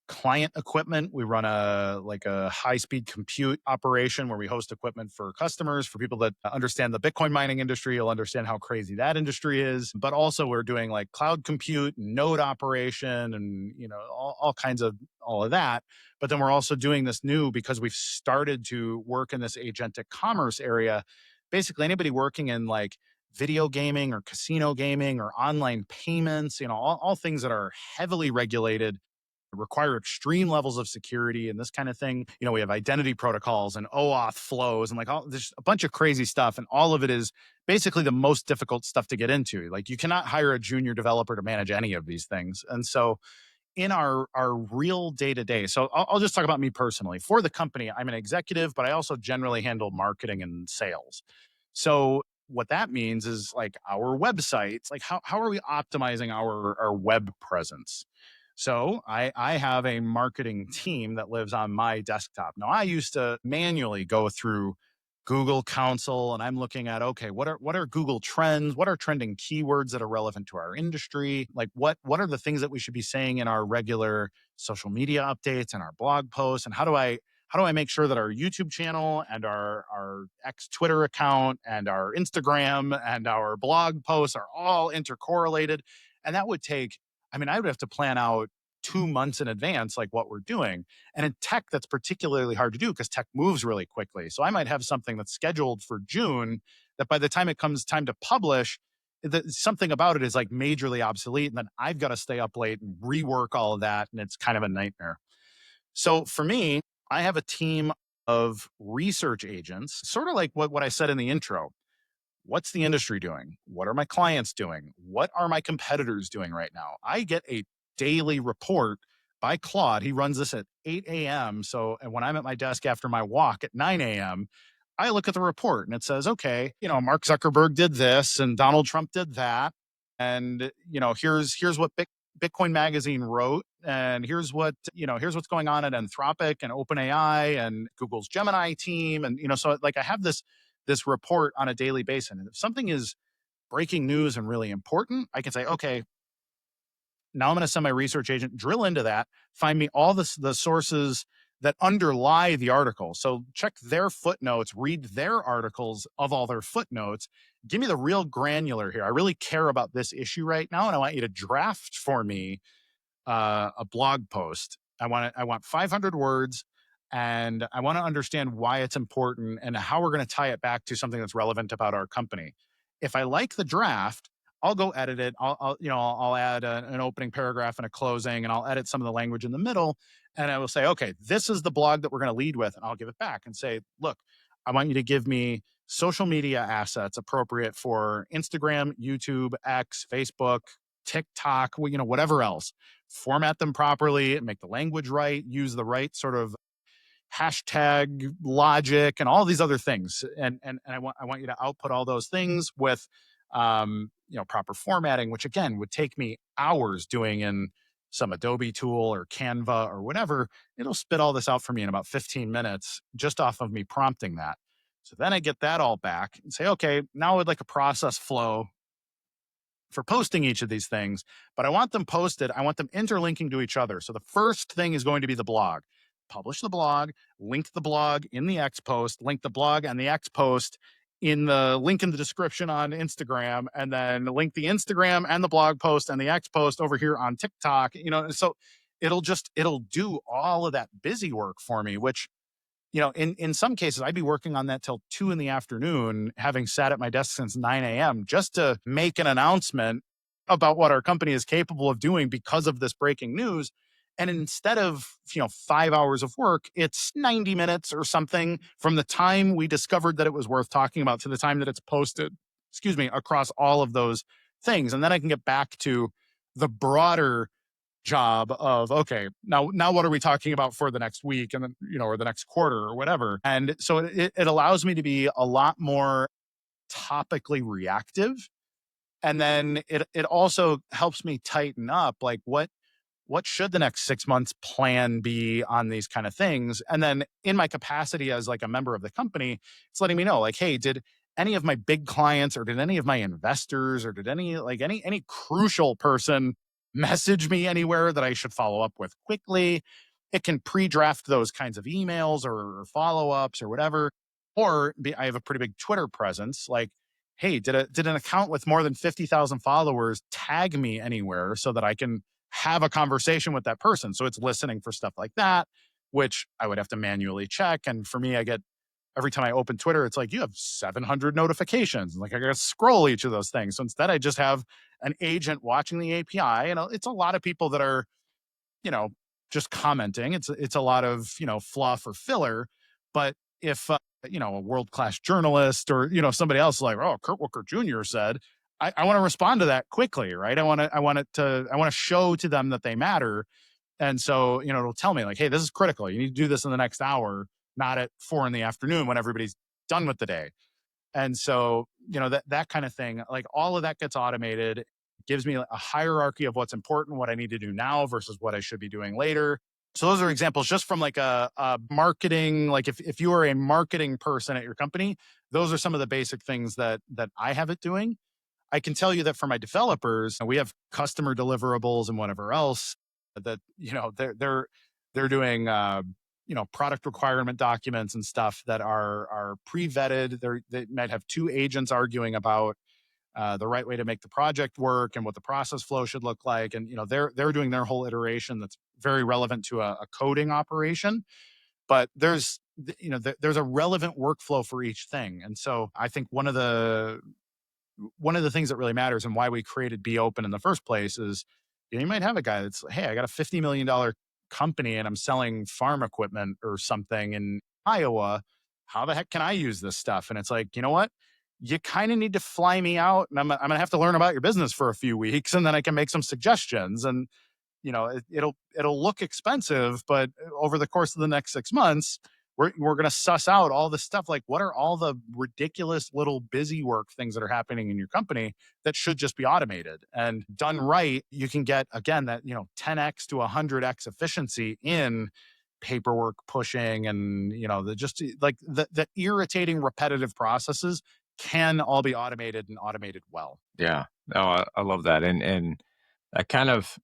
client equipment. We run a high speed compute operation where we host equipment for customers. For people that understand the Bitcoin mining industry, you'll understand how crazy that industry is. But also we're doing like cloud compute, node operation, and all kinds of all of that. But then we're also doing this new because we've started to work in this agentic commerce area. Basically, anybody working in like video gaming or casino gaming or online payments, all things that are heavily regulated, require extreme levels of security and this kind of thing. We have identity protocols and OAuth flows and like there's a bunch of crazy stuff. And all of it is basically the most difficult stuff to get into. Like you cannot hire a junior developer to manage any of these things. And so in our real day to day, so I'll just talk about me personally. For the company, I'm an executive, but I also generally handle marketing and sales. So what that means is like our websites, like how are we optimizing our web presence? So I have a marketing team that lives on my desktop. Now I used to manually go through Google Council and I'm looking at, okay, what are Google trends? What are trending keywords that are relevant to our industry? Like what are the things that we should be saying in our regular social media updates and our blog posts? And how do I make sure that our YouTube channel and our X Twitter account and our Instagram and our blog posts are all intercorrelated? And that would take, I would have to plan out 2 months in advance, like what we're doing. And in tech, that's particularly hard to do because tech moves really quickly. So I might have something that's scheduled for June that by the time it comes time to publish, something about it is like majorly obsolete. And then I've got to stay up late and rework all of that. And it's kind of a nightmare. So for me, I have a team of research agents, sort of like what I said in the intro. What's the industry doing? What are my clients doing? What are my competitors doing right now? I get a daily report by Claude. He runs this at 8 a.m. So and when I'm at my desk after my walk at 9 a.m., I look at the report and it says, okay, Mark Zuckerberg did this and Donald Trump did that. And, here's what Bitcoin Magazine wrote. And here's here's what's going on at Anthropic and OpenAI and Google's Gemini team. And, so like I have this report on a daily basis. And if something is breaking news and really important, I can say, okay, now I'm going to send my research agent, drill into that, find me all the sources that underlie the article. So check their footnotes, read their articles of all their footnotes. Give me the real granular here. I really care about this issue right now, and I want you to draft for me a blog post. I want 500 words, and I want to understand why it's important and how we're going to tie it back to something that's relevant about our company. If I like the draft, I'll go edit it. I'll add an opening paragraph and a closing, and I'll edit some of the language in the middle. And I will say, okay, this is the blog that we're going to lead with, and I'll give it back and say, look, I want you to give me social media assets appropriate for Instagram, YouTube, X, Facebook, TikTok, whatever else. Format them properly, make the language right, use the right sort of hashtag logic and all these other things. And I want you to output all those things with proper formatting, which again would take me hours doing in some Adobe tool or Canva or whatever, it'll spit all this out for me in about 15 minutes just off of me prompting that. So then I get that all back and say, okay, now I would like a process flow for posting each of these things, but I want them posted. I want them interlinking to each other. So the first thing is going to be the blog. Publish the blog, link the blog in the X post, link the blog and the X post in the link in the description on Instagram, and then link the Instagram and the blog post and the X post over here on TikTok. So it'll do all of that busy work for me, which in some cases, I'd be working on that till 2 in the afternoon, having sat at my desk since 9 a.m. just to make an announcement about what our company is capable of doing because of this breaking news. And instead of, 5 hours of work, it's 90 minutes or something from the time we discovered that it was worth talking about to the time that it's posted, across all of those things. And then I can get back to the broader job of, okay, now what are we talking about for the next week, and then or the next quarter or whatever. And so it allows me to be a lot more topically reactive, and then it also helps me tighten up, like, what should the next 6 months plan be on these kind of things. And then in my capacity as like a member of the company, it's letting me know, like, hey, did any of my big clients, or did any of my investors, or did any crucial person message me anywhere that I should follow up with quickly? It can pre-draft those kinds of emails or follow-ups or whatever. I have a pretty big Twitter presence. Like, hey, did an account with more than 50,000 followers tag me anywhere so that I can have a conversation with that person? So it's listening for stuff like that, which I would have to manually check. And for me, I get, every time I open Twitter, it's like, you have 700 notifications. Like, I got to scroll each of those things. So instead, I just have an agent watching the API. And it's a lot of people that are, you know, just commenting. It's a lot of, fluff or filler. But if, a world-class journalist, or, somebody else, like, oh, Kurt Wuckert Jr. said, I want to respond to that quickly, right? I want to show to them that they matter. And so, it'll tell me, like, hey, this is critical. You need to do this in the next hour, not at 4 p.m. when everybody's done with the day. And so, that kind of thing, like, all of that gets automated, gives me a hierarchy of what's important, what I need to do now versus what I should be doing later. So those are examples just from like a marketing, like, if you are a marketing person at your company, those are some of the basic things that I have it doing. I can tell you that for my developers, we have customer deliverables and whatever else that, they're doing, product requirement documents and stuff that are pre-vetted. They might have two agents arguing about the right way to make the project work and what the process flow should look like. And, they're doing their whole iteration that's very relevant to a coding operation. But there's a relevant workflow for each thing. And so I think one of the things that really matters, and why we created Be Open in the first place, is, you might have a guy that's, hey, I got a $50 million company and I'm selling farm equipment or something in Iowa. How the heck can I use this stuff? And it's like, you know what? You kind of need to fly me out, and I'm going to have to learn about your business for a few weeks, and then I can make some suggestions. And, it'll look expensive, but over the course of the next 6 months, we're going to suss out all this stuff. Like, what are all the ridiculous little busy work things that are happening in your company that should just be automated? And done right, you can get, again, that, 10x to 100x efficiency in paperwork pushing, and, the irritating repetitive processes can all be automated, and automated well. Yeah. No, I love that. And that kind of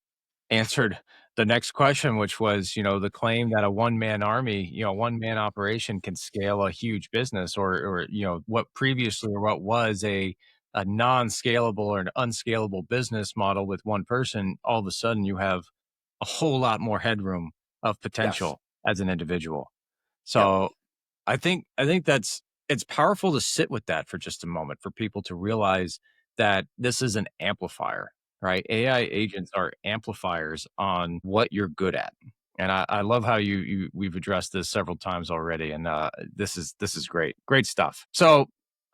answered the next question, which was, the claim that a one-man army, one-man operation can scale a huge business, or what previously, or what was a non-scalable or an unscalable business model with one person. All of a sudden, you have a whole lot more headroom of Yes. potential as an individual. Yep. So I think it's powerful to sit with that for just a moment, for people to realize that this is an amplifier, right? AI agents are amplifiers on what you're good at. And I love how we've addressed this several times already. And this is great stuff. So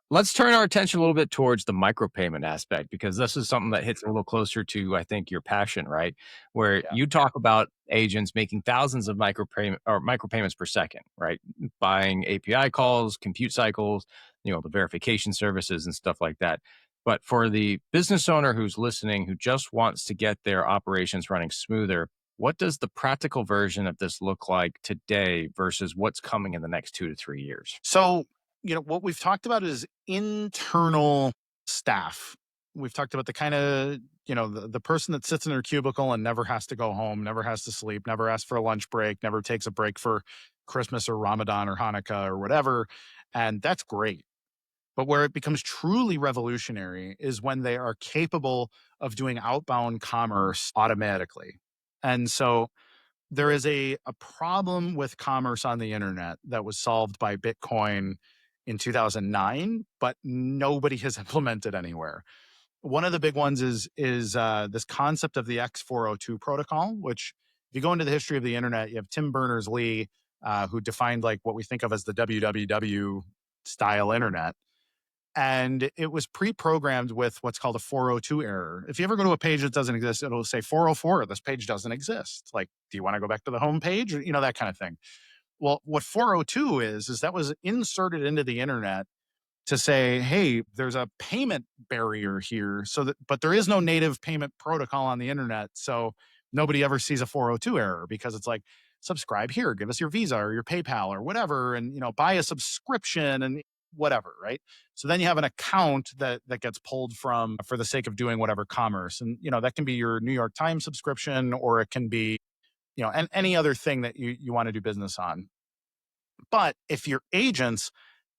let's turn our attention a little bit towards the micropayment aspect, because this is something that hits a little closer to, I think, your passion, right? Where Yeah. you talk about agents making thousands of micropayments per second, right? Buying API calls, compute cycles, the verification services and stuff like that. But for the business owner who's listening, who just wants to get their operations running smoother, what does the practical version of this look like today versus what's coming in the next 2 to 3 years? So, what we've talked about is internal staff. We've talked about the kind of, the person that sits in their cubicle and never has to go home, never has to sleep, never asks for a lunch break, never takes a break for Christmas or Ramadan or Hanukkah or whatever. And that's great. But where it becomes truly revolutionary is when they are capable of doing outbound commerce automatically. And so there is a problem with commerce on the internet that was solved by Bitcoin in 2009, but nobody has implemented anywhere. One of the big ones is this concept of the X402 protocol, which if you go into the history of the internet, you have Tim Berners-Lee, who defined like what we think of as the www style internet. And it was pre-programmed with what's called a 402 error. If you ever go to a page that doesn't exist, it'll say 404, this page doesn't exist. Like, do you want to go back to the home page? Or, that kind of thing. Well, what 402 is that was inserted into the internet to say, hey, there's a payment barrier here. But there is no native payment protocol on the internet. So nobody ever sees a 402 error because it's like, subscribe here, give us your Visa or your PayPal or whatever, and buy a subscription and whatever, right? So then you have an account that gets pulled from for the sake of doing whatever commerce. And that can be your New York Times subscription, or it can be, and any other thing that you want to do business on. But if your agents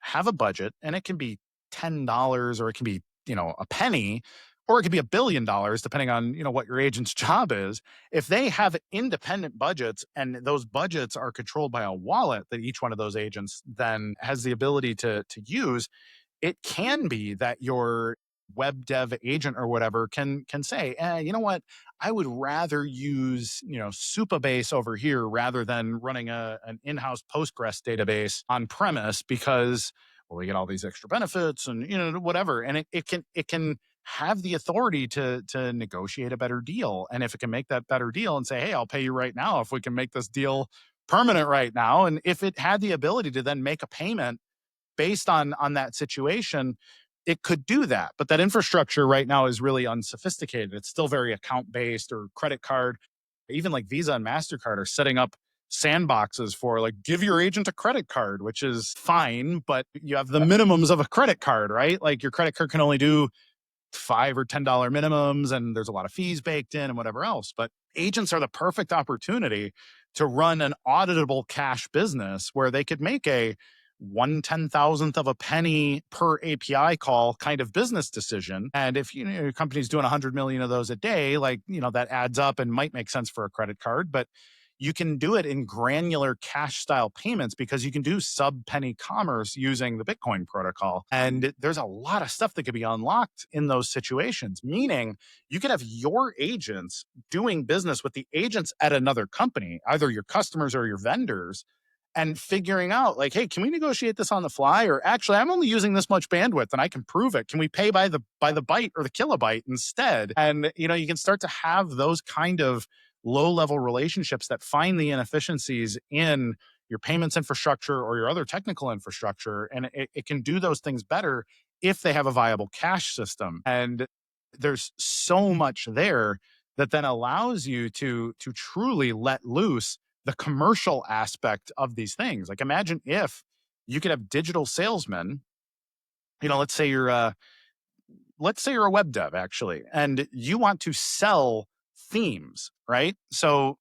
have a budget, and it can be $10 or it can be, a penny, or it could be $1 billion, depending on, what your agent's job is. If they have independent budgets and those budgets are controlled by a wallet that each one of those agents then has the ability to use, it can be that your web dev agent or whatever can say, you know what, I would rather use, Supabase over here rather than running an in-house Postgres database on premise because, well, we get all these extra benefits and, whatever. And it can have the authority to negotiate a better deal. And if it can make that better deal and say, hey, I'll pay you right now if we can make this deal permanent right now. And if it had the ability to then make a payment based on that situation, it could do that. But that infrastructure right now is really unsophisticated. It's still very account based or credit card. Even like Visa and MasterCard are setting up sandboxes for like, give your agent a credit card, which is fine, but you have the minimums of a credit card, right? Like your credit card can only do $5 or $10 minimums, and there's a lot of fees baked in and whatever else. But agents are the perfect opportunity to run an auditable cash business where they could make a 1/10,000th of a penny per API call kind of business decision. And if your company's doing 100 million of those a day, like, that adds up and might make sense for a credit card, but you can do it in granular cash style payments because you can do sub penny commerce using the Bitcoin protocol. And there's a lot of stuff that could be unlocked in those situations, meaning you could have your agents doing business with the agents at another company, either your customers or your vendors, and figuring out like, hey, can we negotiate this on the fly? Or actually, I'm only using this much bandwidth and I can prove it. Can we pay by the byte or the kilobyte instead? And you can start to have those kind of low level relationships that find the inefficiencies in your payments infrastructure or your other technical infrastructure. And it can do those things better if they have a viable cash system. And there's so much there that then allows you to truly let loose the commercial aspect of these things. Like imagine if you could have digital salesmen, let's say you're a web dev actually, and you want to sell themes, right? So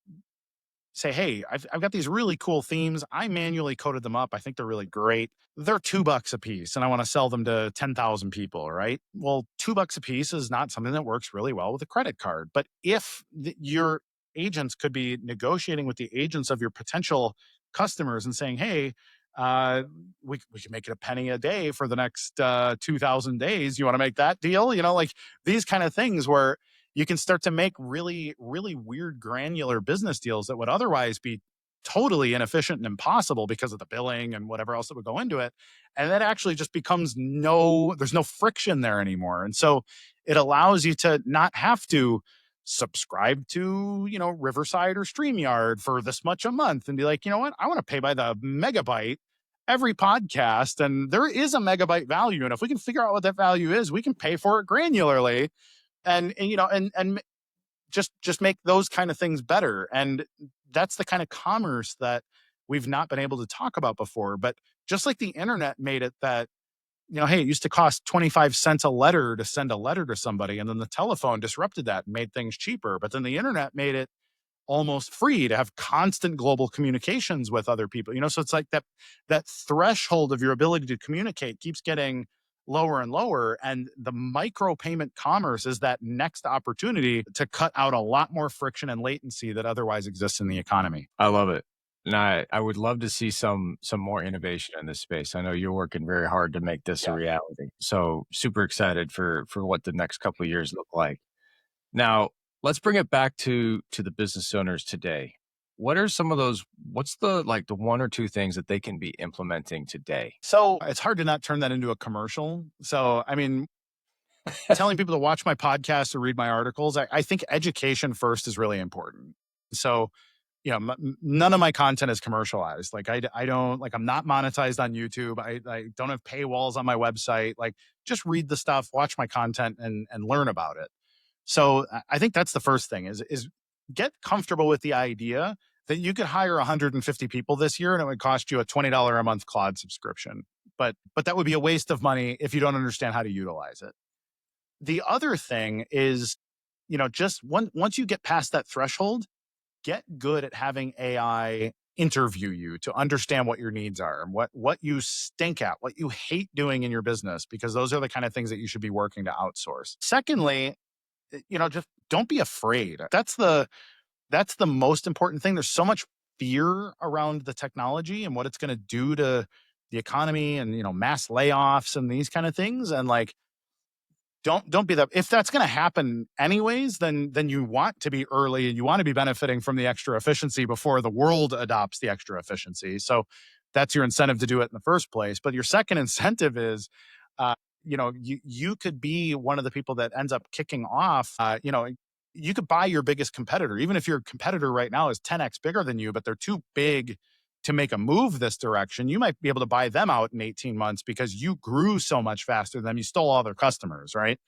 say, hey, I've got these really cool themes. I manually coded them up. I think they're really great. They're $2 a piece and I want to sell them to 10,000 people, right? Well, $2 a piece is not something that works really well with a credit card. But if your agents could be negotiating with the agents of your potential customers and saying, hey, we can make it a penny a day for the next 2,000 days. You want to make that deal? Like these kind of things where you can start to make really, really weird granular business deals that would otherwise be totally inefficient and impossible because of the billing and whatever else that would go into it. And that actually just becomes there's no friction there anymore. And so it allows you to not have to subscribe to, Riverside or StreamYard for this much a month and be like, you know what, I want to pay by the megabyte. every podcast, and there is a megabyte value. And if we can figure out what that value is, we can pay for it granularly, and you know, and just make those kind of things better. And that's the kind of commerce that we've not been able to talk about before. But just like the internet made it that, hey, it used to cost 25 cents a letter to send a letter to somebody. And then the telephone disrupted that and made things cheaper. But then the internet made it almost free to have constant global communications with other people. So it's like that threshold of your ability to communicate keeps getting lower and lower. And the micropayment commerce is that next opportunity to cut out a lot more friction and latency that otherwise exists in the economy. I love it. And I would love to see some more innovation in this space. I know you're working very hard to make this a reality. So super excited for what the next couple of years look like. Now, let's bring it back to the business owners today. What are some of those, what's the one or two things that they can be implementing today? So it's hard to not turn that into a commercial. So, I mean, telling people to watch my podcast or read my articles, I think education first is really important. So, none of my content is commercialized. Like I don't, like, I'm not monetized on YouTube. I don't have paywalls on my website. Like, just read the stuff, watch my content, and learn about it. So I think that's the first thing is get comfortable with the idea that you could hire 150 people this year and it would cost you a $20 a month Claude subscription. But that would be a waste of money if you don't understand how to utilize it. The other thing is, just once you get past that threshold, get good at having AI interview you to understand what your needs are and what you stink at, what you hate doing in your business, because those are the kind of things that you should be working to outsource. Secondly, just don't be afraid. That's the most important thing. There's so much fear around the technology and what it's going to do to the economy and, mass layoffs and these kind of things. And like, don't be that. If that's going to happen anyways, then you want to be early and you want to be benefiting from the extra efficiency before the world adopts the extra efficiency. So that's your incentive to do it in the first place. But your second incentive is, you could be one of the people that ends up kicking off. You could buy your biggest competitor, even if your competitor right now is 10x bigger than you, but they're too big to make a move this direction. You might be able to buy them out in 18 months because you grew so much faster than them. You stole all their customers, right?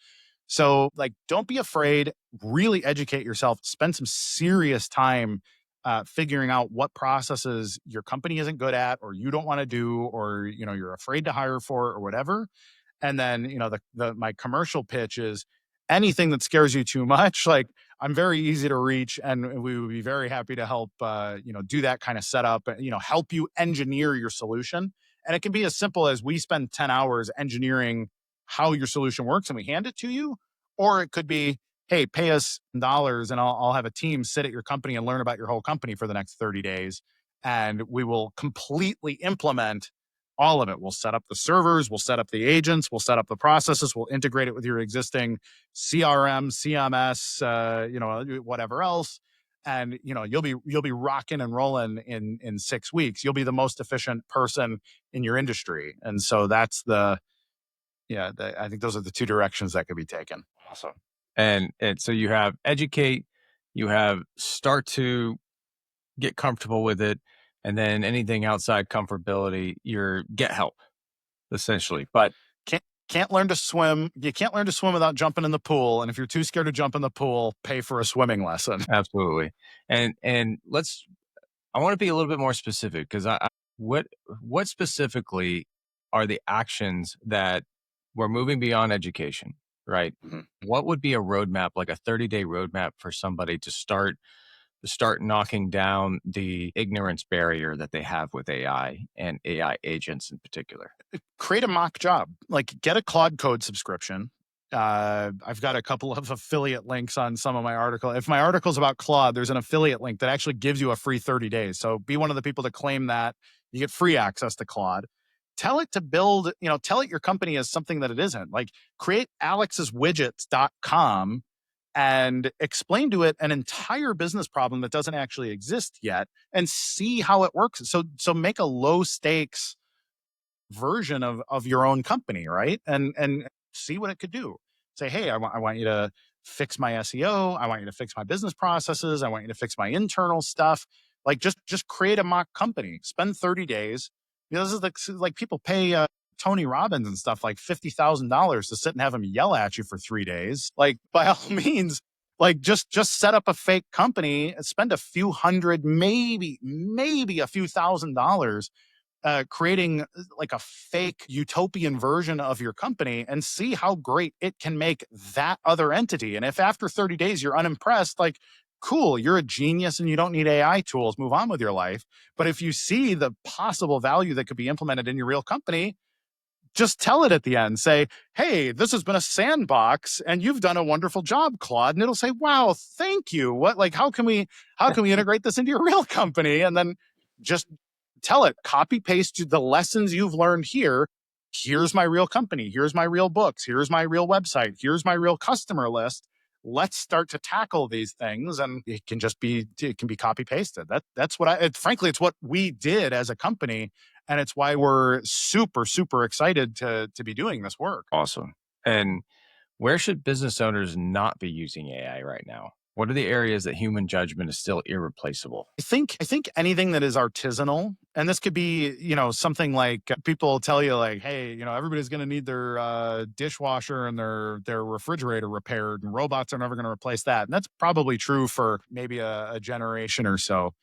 So, like, don't be afraid. Really educate yourself. Spend some serious time figuring out what processes your company isn't good at, or you don't want to do, or you're afraid to hire for, or whatever. And then, my commercial pitch is anything that scares you too much. Like, I'm very easy to reach, and we would be very happy to help, do that kind of setup, help you engineer your solution. And it can be as simple as we spend 10 hours engineering how your solution works and we hand it to you. Or it could be, hey, pay us dollars and I'll have a team sit at your company and learn about your whole company for the next 30 days. And we will completely implement all of it. We'll set up the servers, we'll set up the agents, we'll set up the processes, we'll integrate it with your existing CRM, CMS, whatever else. And you'll be rocking and rolling in 6 weeks. You'll be the most efficient person in your industry. And so that's I think those are the two directions that could be taken. Awesome. And so you have educate, you have start to get comfortable with it, and then anything outside comfortability, you're get help, essentially. But can't learn to swim. You can't learn to swim without jumping in the pool. And if you're too scared to jump in the pool, pay for a swimming lesson. Absolutely. And I want to be a little bit more specific, because what specifically are the actions that we're moving beyond education, right? Mm-hmm. What would be a roadmap, like a 30-day roadmap for somebody to start knocking down the ignorance barrier that they have with AI and AI agents in particular? Create a mock job. Like, get a Claude Code subscription. I've got a couple of affiliate links on some of my article. If my article's about Claude, there's an affiliate link that actually gives you a free 30 days. So be one of the people to claim that. You get free access to Claude. Tell it to build, tell it your company is something that it isn't. Like, create alexswidgets.com and explain to it an entire business problem that doesn't actually exist yet and see how it works. So make a low stakes version of your own company, right? And see what it could do. Say, hey, I want you to fix my SEO. I want you to fix my business processes. I want you to fix my internal stuff. Like, just create a mock company. Spend 30 days, This is like people pay Tony Robbins and stuff like $50,000 to sit and have him yell at you for 3 days. Like, by all means, like just set up a fake company, spend a few hundred, maybe a few $1,000s creating like a fake utopian version of your company and see how great it can make that other entity. And if after 30 days you're unimpressed, like, cool, you're a genius and you don't need AI tools, move on with your life. But if you see the possible value that could be implemented in your real company, just tell it at the end. Say, hey, this has been a sandbox and you've done a wonderful job, Claude. And it'll say, wow, thank you. What, like, how can we integrate this into your real company? And then just tell it, copy paste the lessons you've learned here. Here's my real company. Here's my real books. Here's my real website. Here's my real customer list. Let's start to tackle these things, and it can be copy pasted. That's what frankly, it's what we did as a company, and it's why we're super, super excited to be doing this work. Awesome. And where should business owners not be using AI right now? What are the areas that human judgment is still irreplaceable? I think anything that is artisanal, and this could be, something like people tell you like, hey, everybody's going to need their dishwasher and their refrigerator repaired, and robots are never going to replace that. And that's probably true for maybe a generation or so.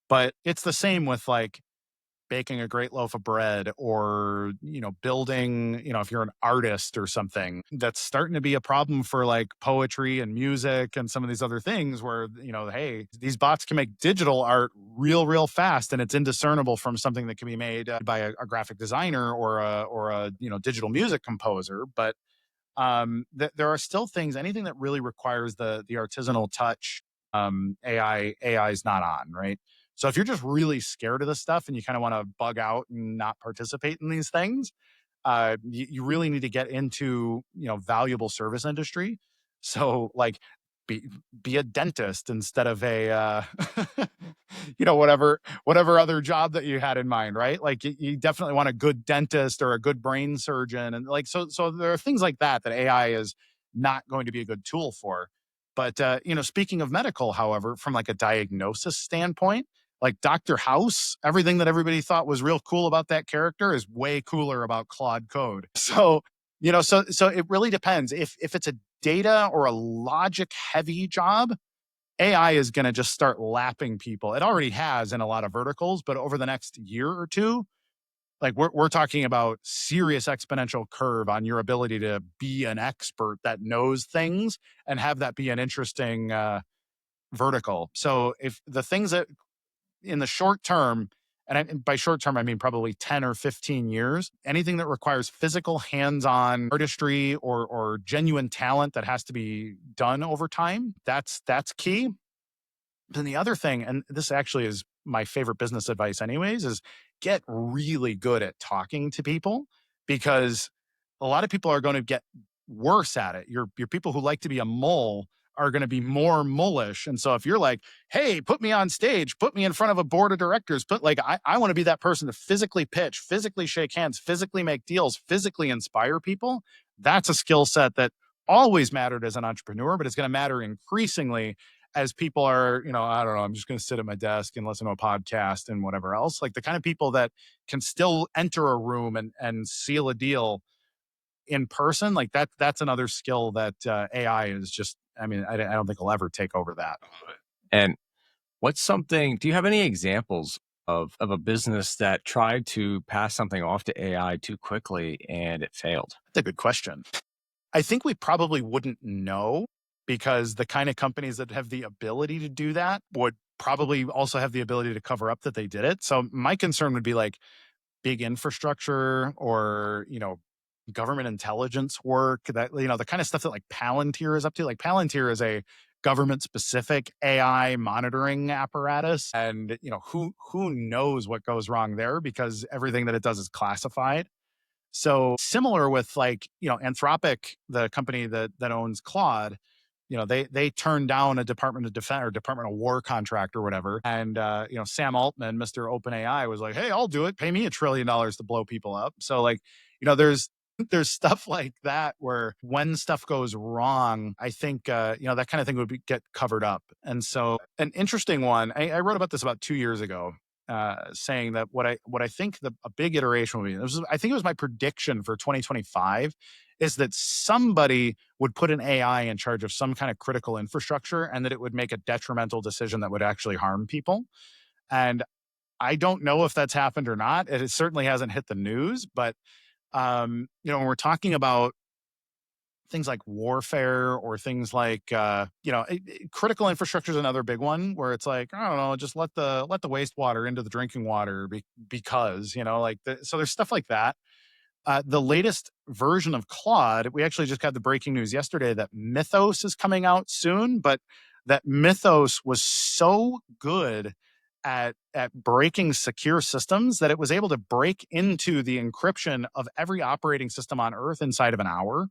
But it's the same with like baking a great loaf of bread, or building, if you're an artist or something. That's starting to be a problem for like poetry and music and some of these other things where, hey, these bots can make digital art real fast, and it's indiscernible from something that can be made by a graphic designer or a digital music composer. But there are still things, anything that really requires the artisanal touch, AI is not on, right? So if you're just really scared of this stuff and you kind of want to bug out and not participate in these things, you really need to get into valuable service industry. So like be be a dentist instead of a whatever other job that you had in mind, right? Like you definitely want a good dentist or a good brain surgeon, and like so there are things like that AI is not going to be a good tool for. But speaking of medical, however, from like a diagnosis standpoint, like Dr. House, everything that everybody thought was real cool about that character is way cooler about Claude Code. So, so it really depends. If it's a data or a logic heavy job, AI is going to just start lapping people. It already has in a lot of verticals, but over the next year or two, like we're talking about serious exponential curve on your ability to be an expert that knows things and have that be an interesting vertical. So if the things that in the short term, and by short term, I mean probably 10 or 15 years, anything that requires physical hands-on artistry or genuine talent that has to be done over time, that's key. Then the other thing, and this actually is my favorite business advice anyways, is get really good at talking to people, because a lot of people are going to get worse at it. Your people who like to be a mole are going to be more mullish. And so if you're like, hey, put me on stage, put me in front of a board of directors, I want to be that person to physically pitch, physically shake hands, physically make deals, physically inspire people. That's a skill set that always mattered as an entrepreneur, but it's going to matter increasingly as people are, I don't know, I'm just going to sit at my desk and listen to a podcast and whatever else. Like the kind of people that can still enter a room and seal a deal in person, like that's another skill that AI is just, I mean, I don't think it'll ever take over that. And do you have any examples of a business that tried to pass something off to AI too quickly and it failed? That's a good question. I think we probably wouldn't know, because the kind of companies that have the ability to do that would probably also have the ability to cover up that they did it. So my concern would be like big infrastructure or, government intelligence work, that, the kind of stuff that like Palantir is up to. Like Palantir is a government specific AI monitoring apparatus. And, who knows what goes wrong there, because everything that it does is classified. So similar with like, Anthropic, the company that owns Claude, they turned down a Department of Defense or Department of War contract or whatever. And Sam Altman, Mr. OpenAI, was like, hey, I'll do it. Pay me $1 trillion to blow people up. So like, there's stuff like that where when stuff goes wrong, I think that kind of thing get covered up. And so an interesting one, I wrote about this about 2 years ago. saying that what I think a big iteration will be. I think it was my prediction for 2025 is that somebody would put an AI in charge of some kind of critical infrastructure, and that it would make a detrimental decision that would actually harm people. And I don't know if that's happened or not. It certainly hasn't hit the news, but when we're talking about things like warfare or things like critical infrastructure is another big one where it's like, I don't know, just let the wastewater into the drinking water because so there's stuff like that. The latest version of Claude, we actually just got the breaking news yesterday that Mythos is coming out soon, but that Mythos was so good at breaking secure systems that it was able to break into the encryption of every operating system on Earth inside of an hour.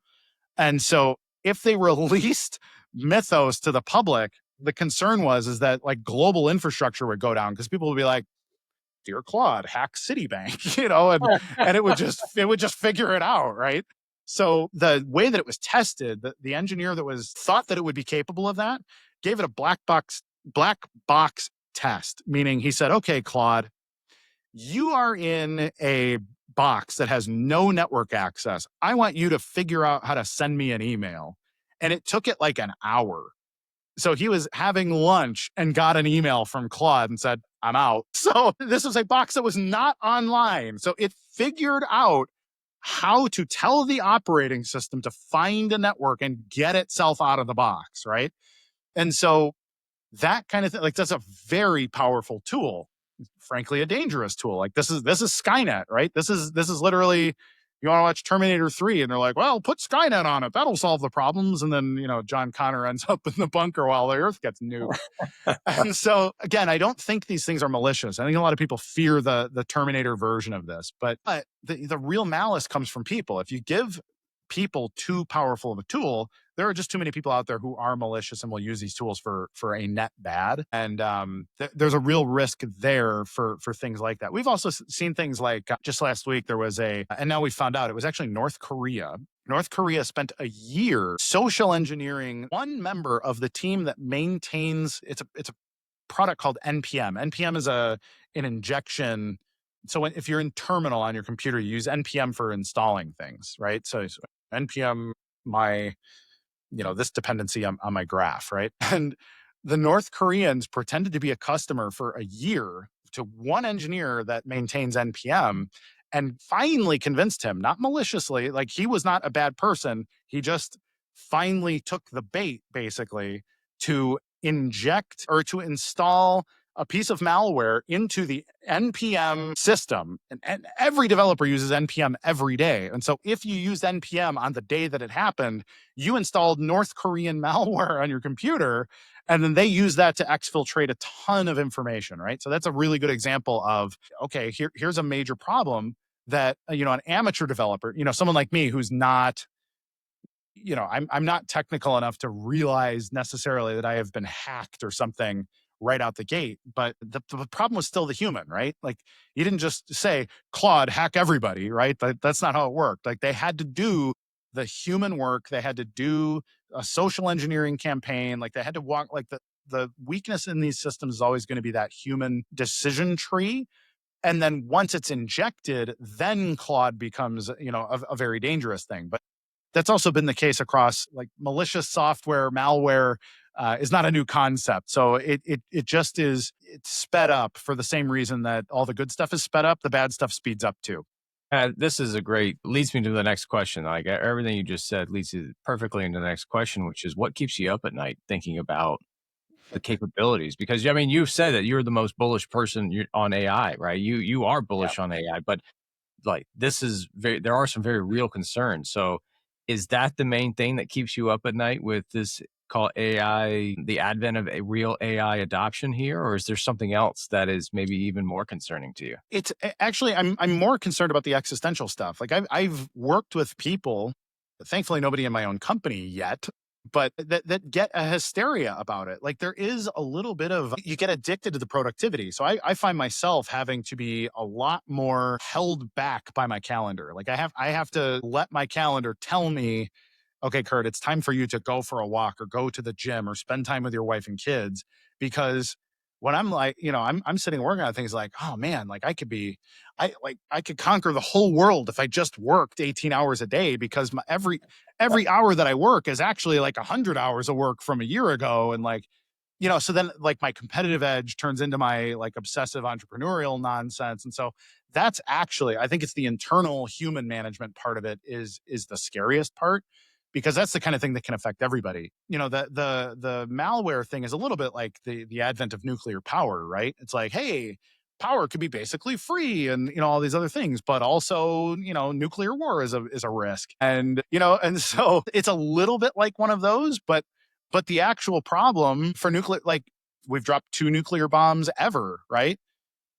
And so if they released Mythos to the public, the concern is that like global infrastructure would go down because people would be like, "Dear Claude, hack Citibank," and it would just figure it out, right? So the way that it was tested, the engineer that was thought that it would be capable of that gave it a black box test, meaning he said, "Okay, Claude, you are in a box that has no network access. I want you to figure out how to send me an email." And it took it like an hour. So he was having lunch and got an email from Claude and said, "I'm out." So this was a box that was not online. So it figured out how to tell the operating system to find a network and get itself out of the box, right? And so that kind of thing, like that's a very powerful tool, frankly, a dangerous tool. Like this is Skynet, right? This is literally, you want to watch Terminator 3 and they're like, well, put Skynet on it. That'll solve the problems. And then, John Connor ends up in the bunker while the Earth gets nuked. And so again, I don't think these things are malicious. I think a lot of people fear the Terminator version of this, but the real malice comes from people. If you give people too powerful of a tool, there are just too many people out there who are malicious and will use these tools for a net bad. And there's a real risk there for things like that. We've also seen things like just last week, there was and now we found out it was actually North Korea. North Korea spent a year social engineering one member of the team that maintains, it's a product called NPM. NPM is an injection. So if you're in terminal on your computer, you use NPM for installing things, right? So NPM, this dependency on my graph, right? And the North Koreans pretended to be a customer for a year to one engineer that maintains NPM and finally convinced him, not maliciously, like he was not a bad person. He just finally took the bait, basically, to inject or to install a piece of malware into the NPM system. And every developer uses NPM every day. And so if you used NPM on the day that it happened, you installed North Korean malware on your computer, and then they use that to exfiltrate a ton of information, right? So that's a really good example of, okay, here's a major problem that, an amateur developer, someone like me who's not, I'm not technical enough to realize necessarily that I have been hacked or something right out the gate. But the problem was still the human, right? Like you didn't just say, "Claude, hack everybody," right? That's not how it worked. Like they had to do the human work. They had to do a social engineering campaign. Like they had to walk, like the weakness in these systems is always going to be that human decision tree. And then once it's injected, then Claude becomes, a very dangerous thing. But that's also been the case across like malicious software, malware is not a new concept. So it just is, it's sped up for the same reason that all the good stuff is sped up, the bad stuff speeds up too. This is leads me to the next question. Like everything you just said leads you perfectly into the next question, which is what keeps you up at night thinking about the capabilities? Because I mean, you've said that you're the most bullish person on AI, right? You are Yeah. bullish on AI, but like there are some very real concerns. So is that the main thing that keeps you up at night with this call AI, the advent of a real AI adoption here? Or is there something else that is maybe even more concerning to you? It's actually, I'm more concerned about the existential stuff. Like I've worked with people, thankfully nobody in my own company yet, but that get a hysteria about it. Like there is a little bit of, you get addicted to the productivity. So I find myself having to be a lot more held back by my calendar. Like I have to let my calendar tell me, okay, Kurt, it's time for you to go for a walk or go to the gym or spend time with your wife and kids, because when I'm like, I'm sitting working on things like, oh man, like I could conquer the whole world if I just worked 18 hours a day, because every hour that I work is actually like 100 hours of work from a year ago. And like, so then like my competitive edge turns into my like obsessive entrepreneurial nonsense. And so that's actually, I think it's the internal human management part of it is the scariest part, because that's the kind of thing that can affect everybody. The malware thing is a little bit like the advent of nuclear power, right? It's like, hey, power could be basically free and all these other things, but also, nuclear war is a risk. And so it's a little bit like one of those, but the actual problem for nuclear, like we've dropped 2 nuclear bombs ever, right?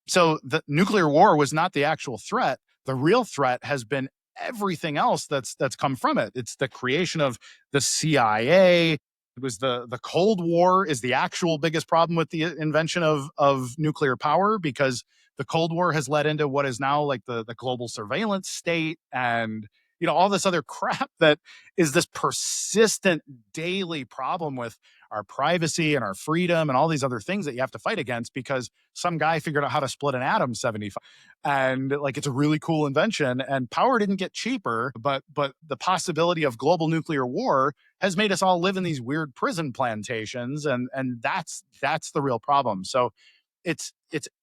So the nuclear war was not the actual threat. The real threat has been everything else that's come from it. It's the creation of the CIA. It was the Cold War is the actual biggest problem with the invention of nuclear power, because the Cold War has led into what is now like the global surveillance state, and all this other crap that is this persistent daily problem with our privacy and our freedom and all these other things that you have to fight against, because some guy figured out how to split an atom 75, and like it's a really cool invention, and power didn't get cheaper, but the possibility of global nuclear war has made us all live in these weird prison plantations, and that's the real problem. So it's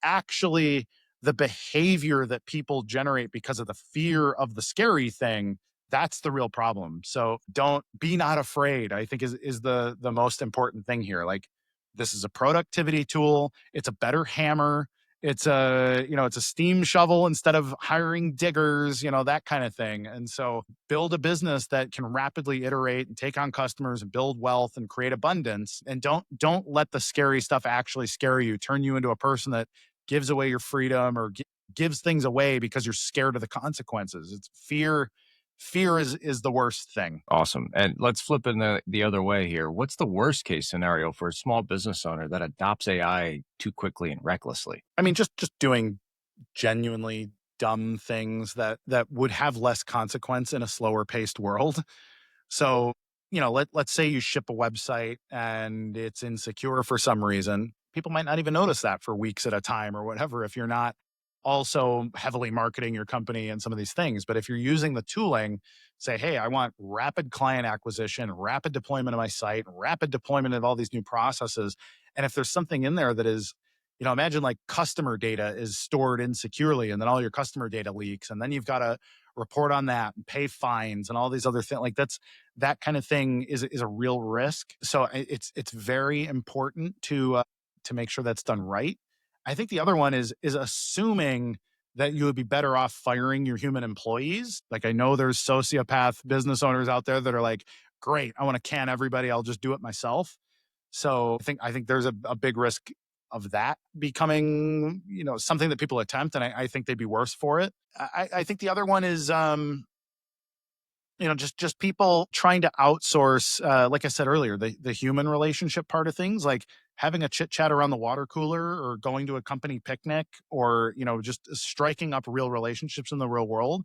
actually the behavior that people generate because of the fear of the scary thing. That's the real problem. So don't be not afraid, I think is the most important thing here. Like, this is a productivity tool. It's a better hammer. It's a steam shovel instead of hiring diggers, that kind of thing. And so build a business that can rapidly iterate and take on customers and build wealth and create abundance. And don't let the scary stuff actually scare you, turn you into a person that gives away your freedom or gives things away because you're scared of the consequences. It's fear. Fear is the worst thing. Awesome. And let's flip it the other way here. What's the worst case scenario for a small business owner that adopts AI too quickly and recklessly? I mean, just doing genuinely dumb things that would have less consequence in a slower paced world. So, let's say you ship a website and it's insecure for some reason. People might not even notice that for weeks at a time or whatever, if you're not also heavily marketing your company and some of these things. But if you're using the tooling, say, hey, I want rapid client acquisition, rapid deployment of my site, rapid deployment of all these new processes. And if there's something in there that is, imagine like customer data is stored insecurely, and then all your customer data leaks, and then you've got to report on that and pay fines and all these other things. Like that kind of thing is a real risk. So it's very important to make sure that's done right. I think the other one is assuming that you would be better off firing your human employees. Like, I know there's sociopath business owners out there that are like, great, I want to can everybody, I'll just do it myself. So I think there's a big risk of that becoming, something that people attempt, and I think they'd be worse for it. I think the other one is just people trying to outsource, like I said earlier, the human relationship part of things, like having a chit chat around the water cooler or going to a company picnic, or just striking up real relationships in the real world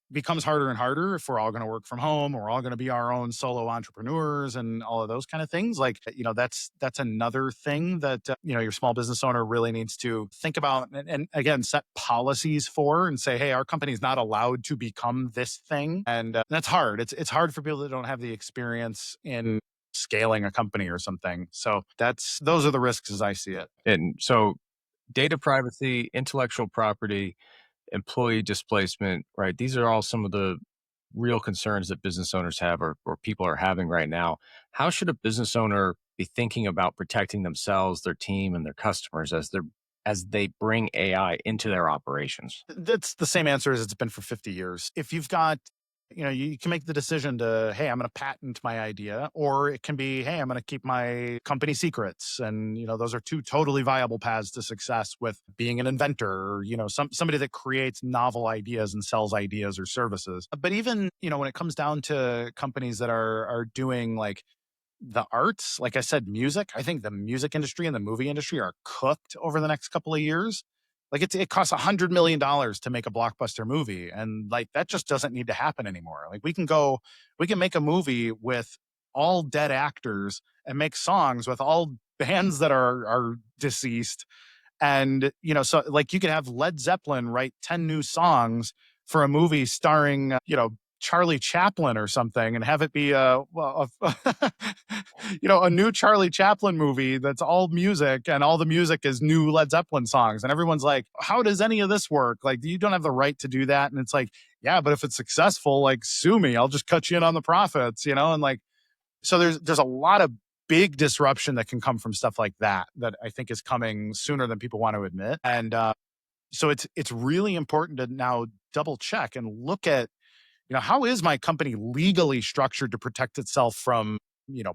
becomes harder and harder if we're all going to work from home, or we're all going to be our own solo entrepreneurs and all of those kind of things. Like, that's another thing that your small business owner really needs to think about, and again, set policies for, and say, hey, our company's not allowed to become this thing. And that's hard. It's hard for people that don't have the experience in scaling a company or something. So those are the risks as I see it. And so data privacy, intellectual property, employee displacement, right? These are all some of the real concerns that business owners have, or people are having right now. How should a business owner be thinking about protecting themselves, their team, and their customers as they bring AI into their operations? That's the same answer as it's been for 50 years. If you've got, you can make the decision to, hey, I'm going to patent my idea, or it can be, hey, I'm going to keep my company secrets. And, those are two totally viable paths to success with being an inventor, or, somebody that creates novel ideas and sells ideas or services. But even, when it comes down to companies that are doing like the arts, like I said, music, I think the music industry and the movie industry are cooked over the next couple of years. Like, it costs $100 million to make a blockbuster movie. And like, that just doesn't need to happen anymore. Like, we can make a movie with all dead actors and make songs with all bands that are deceased. And, so like you could have Led Zeppelin write 10 new songs for a movie starring, Charlie Chaplin or something, and have it be a new Charlie Chaplin movie that's all music, and all the music is new Led Zeppelin songs. And everyone's like, how does any of this work? Like, you don't have the right to do that. And it's like, yeah, but if it's successful, like, sue me. I'll just cut you in on the profits, and like, so there's a lot of big disruption that can come from stuff like that I think is coming sooner than people want to admit. And so it's really important to now double check and look at, how is my company legally structured to protect itself from,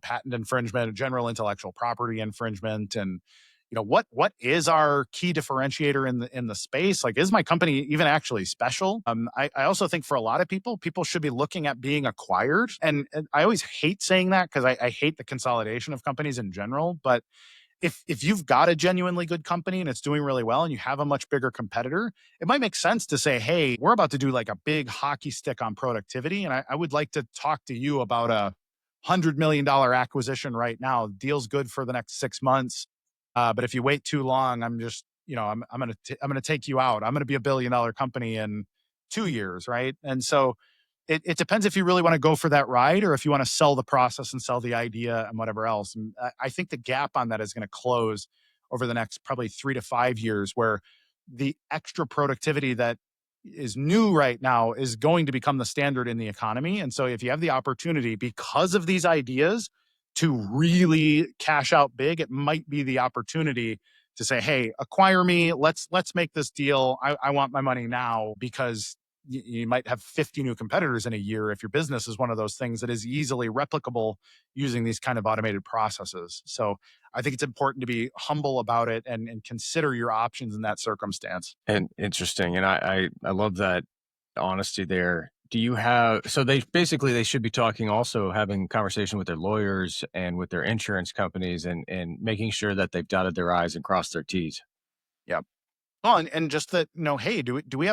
patent infringement, general intellectual property infringement, and what is our key differentiator in the space? Like, is my company even actually special? I also think for a lot of people should be looking at being acquired, and I always hate saying that because I hate the consolidation of companies in general. But if you've got a genuinely good company and it's doing really well and you have a much bigger competitor, it might make sense to say, hey, we're about to do like a big hockey stick on productivity. And I would like to talk to you about a $100 million acquisition right now. Deal's good for the next 6 months. But if you wait too long, I'm just, I'm gonna take you out. I'm gonna be $1 billion company in 2 years, right? And so it depends if you really want to go for that ride or if you want to sell the process and sell the idea and whatever else. And I think the gap on that is going to close over the next probably 3 to 5 years, where the extra productivity that is new right now is going to become the standard in the economy. And so if you have the opportunity because of these ideas to really cash out big, it might be the opportunity to say, hey, acquire me. Let's make this deal. I want my money now, because you might have 50 new competitors in a year if your business is one of those things that is easily replicable using these kind of automated processes. So I think it's important to be humble about it and consider your options in that circumstance. And interesting. And I love that honesty there. Do you have, so they should be talking, also having conversation with their lawyers and with their insurance companies, and making sure that they've dotted their I's and crossed their T's. Yeah. Well, and just that, hey, do we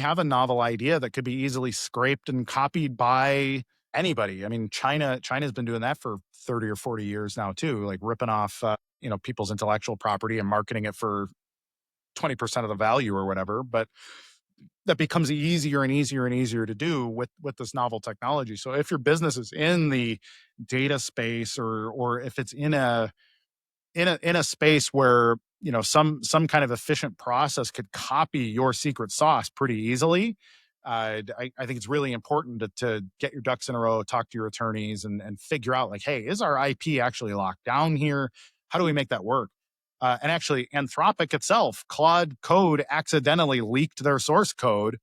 have a novel idea that could be easily scraped and copied by anybody? I mean, China's been doing that for 30 or 40 years now too, like ripping off people's intellectual property and marketing it for 20% of the value or whatever. But that becomes easier and easier and easier to do with this novel technology. So if your business is in the data space, or if it's in a space where some kind of efficient process could copy your secret sauce pretty easily, I think it's really important to get your ducks in a row, talk to your attorneys, and figure out, like, hey, is our IP actually locked down here? How do we make that work? And actually, Anthropic itself, Claude Code accidentally leaked their source code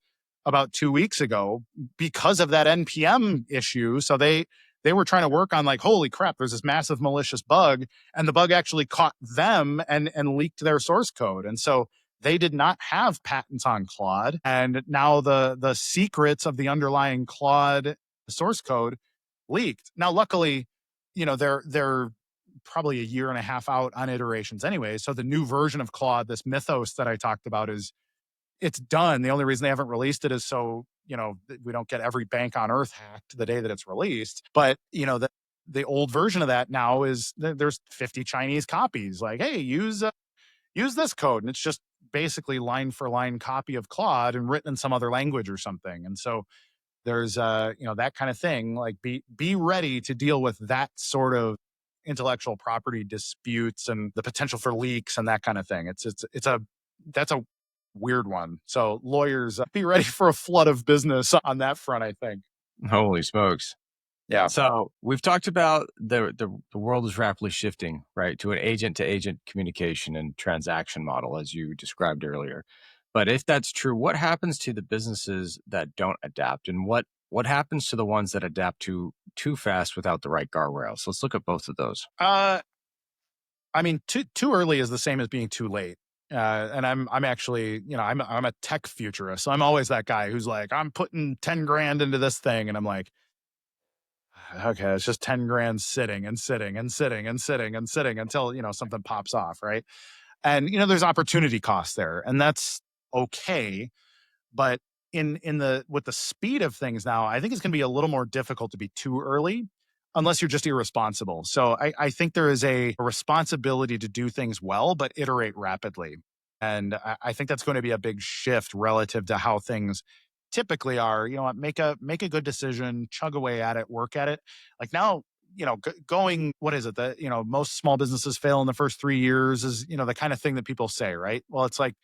about 2 weeks ago because of that NPM issue. So they were trying to work on, like, holy crap, there's this massive malicious bug, and the bug actually caught them and leaked their source code. And so they did not have patents on Claude, and now the secrets of the underlying Claude source code leaked. Now, luckily, they're probably a year and a half out on iterations anyway. So the new version of Claude, this Mythos that I talked about, it's done. The only reason they haven't released it is so, we don't get every bank on earth hacked the day that it's released. But, the old version of that now is there's 50 Chinese copies. Like, hey, use this code. And it's just basically line for line copy of Claude and written in some other language or something. And so there's that kind of thing. Like, be ready to deal with that sort of intellectual property disputes and the potential for leaks and that kind of thing. That's a weird one. So lawyers, be ready for a flood of business on that front, I think. Holy smokes. Yeah. So we've talked about the world is rapidly shifting, right, to an agent to agent communication and transaction model, as you described earlier. But if that's true, what happens to the businesses that don't adapt, and what happens to the ones that adapt too fast without the right guardrails? Let's look at both of those. I mean, too early is the same as being too late. And I'm actually, I'm a tech futurist. So I'm always that guy who's like, I'm putting 10 grand into this thing. And I'm like, okay, it's just 10 grand sitting and sitting and sitting and sitting and sitting until, something pops off. Right. And, there's opportunity cost there, and that's okay. But with the speed of things now, I think it's going to be a little more difficult to be too early. unless you're just irresponsible. So I think there is a responsibility to do things well, but iterate rapidly. And I think that's going to be a big shift relative to how things typically are. You know what, make a good decision, chug away at it, work at it. Like now, going, what is it that, most small businesses fail in the first 3 years is, the kind of thing that people say, right? Well, it's like,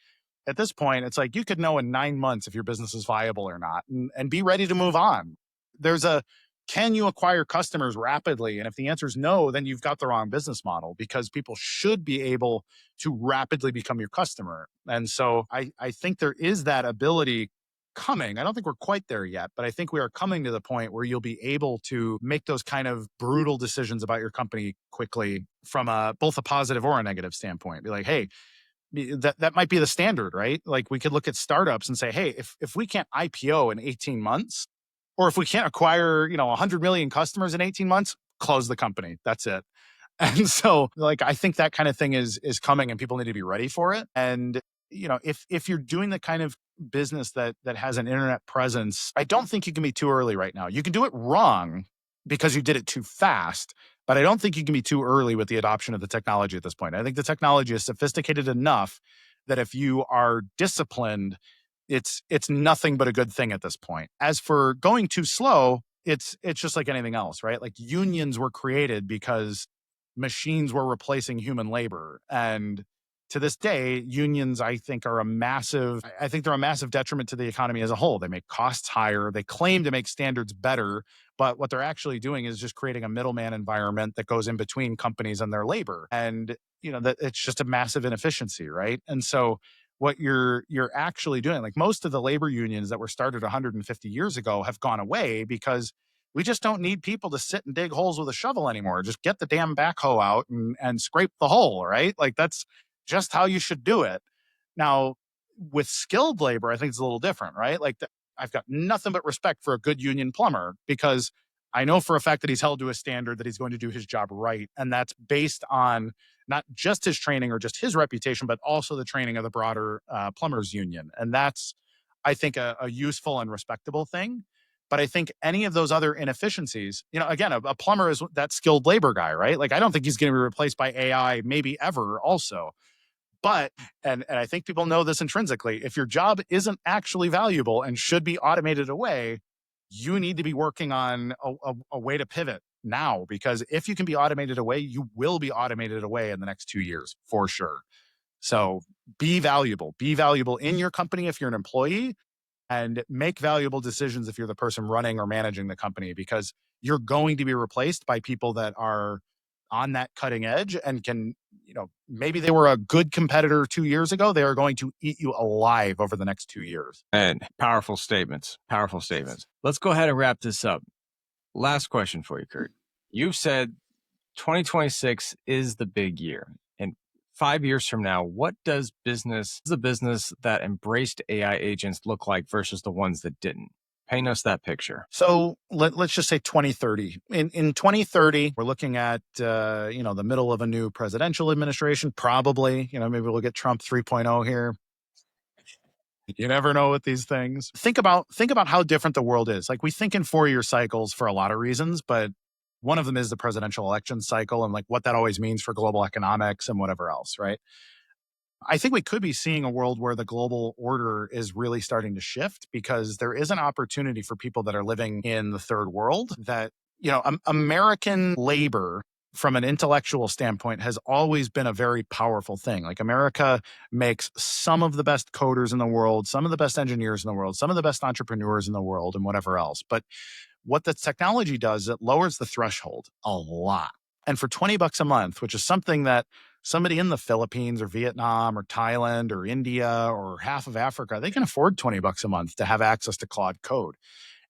at this point, it's like you could know in 9 months if your business is viable or not, and be ready to move on. There's a, can you acquire customers rapidly? And if the answer is no, then you've got the wrong business model, because people should be able to rapidly become your customer. And so I think there is that ability coming. I don't think we're quite there yet, but I think we are coming to the point where you'll be able to make those kind of brutal decisions about your company quickly from both a positive or a negative standpoint. Be like, hey, that might be the standard, right? Like we could look at startups and say, hey, if we can't IPO in 18 months, or if we can't acquire, 100 million customers in 18 months, close the company. That's it. And so, like, I think that kind of thing is coming, and people need to be ready for it. And if you're doing the kind of business that has an internet presence, I don't think you can be too early right now. You can do it wrong because you did it too fast, but I don't think you can be too early with the adoption of the technology at this point. I think the technology is sophisticated enough that if you are disciplined, it's nothing but a good thing at this point. As for going too slow, it's just like anything else, right? Like unions were created because machines were replacing human labor. And to this day, unions, I think, they're a massive detriment to the economy as a whole. They make costs higher. They claim to make standards better, but what they're actually doing is just creating a middleman environment that goes in between companies and their labor. And, that it's just a massive inefficiency, right? And so what you're actually doing, like most of the labor unions that were started 150 years ago have gone away because we just don't need people to sit and dig holes with a shovel anymore. Just get the damn backhoe out and scrape the hole, right? Like that's just how you should do it. Now, with skilled labor, I think it's a little different, right? Like I've got nothing but respect for a good union plumber, because I know for a fact that he's held to a standard that he's going to do his job right. And that's based on not just his training or just his reputation, but also the training of the broader plumbers union. And that's, I think, a useful and respectable thing. But I think any of those other inefficiencies, again, a plumber is that skilled labor guy, right? Like I don't think he's going to be replaced by AI, maybe ever also. But, and I think people know this intrinsically, if your job isn't actually valuable and should be automated away, you need to be working on a way to pivot now, because if you can be automated away, you will be automated away in the next 2 years for sure. So be valuable in your company if you're an employee, and make valuable decisions if you're the person running or managing the company, because you're going to be replaced by people that are on that cutting edge and can, maybe they were a good competitor 2 years ago. They are going to eat you alive over the next 2 years. And powerful statements. Let's go ahead and wrap this up. Last question for you, Kurt. You've said 2026 is the big year. And 5 years from now, what does the business that embraced AI agents look like versus the ones that didn't? Paint us that picture. So let's just say 2030. In 2030, we're looking at, the middle of a new presidential administration, probably. Maybe we'll get Trump 3.0 here. You never know with these things. Think about how different the world is. Like we think in 4-year cycles for a lot of reasons, but one of them is the presidential election cycle and like what that always means for global economics and whatever else, right? I think we could be seeing a world where the global order is really starting to shift, because there is an opportunity for people that are living in the third world that, American labor from an intellectual standpoint has always been a very powerful thing. Like America makes some of the best coders in the world, some of the best engineers in the world, some of the best entrepreneurs in the world, and whatever else. But what the technology does, it lowers the threshold a lot. And for $20 a month, which is something that somebody in the Philippines or Vietnam or Thailand or India or half of Africa, they can afford $20 a month to have access to Claude Code.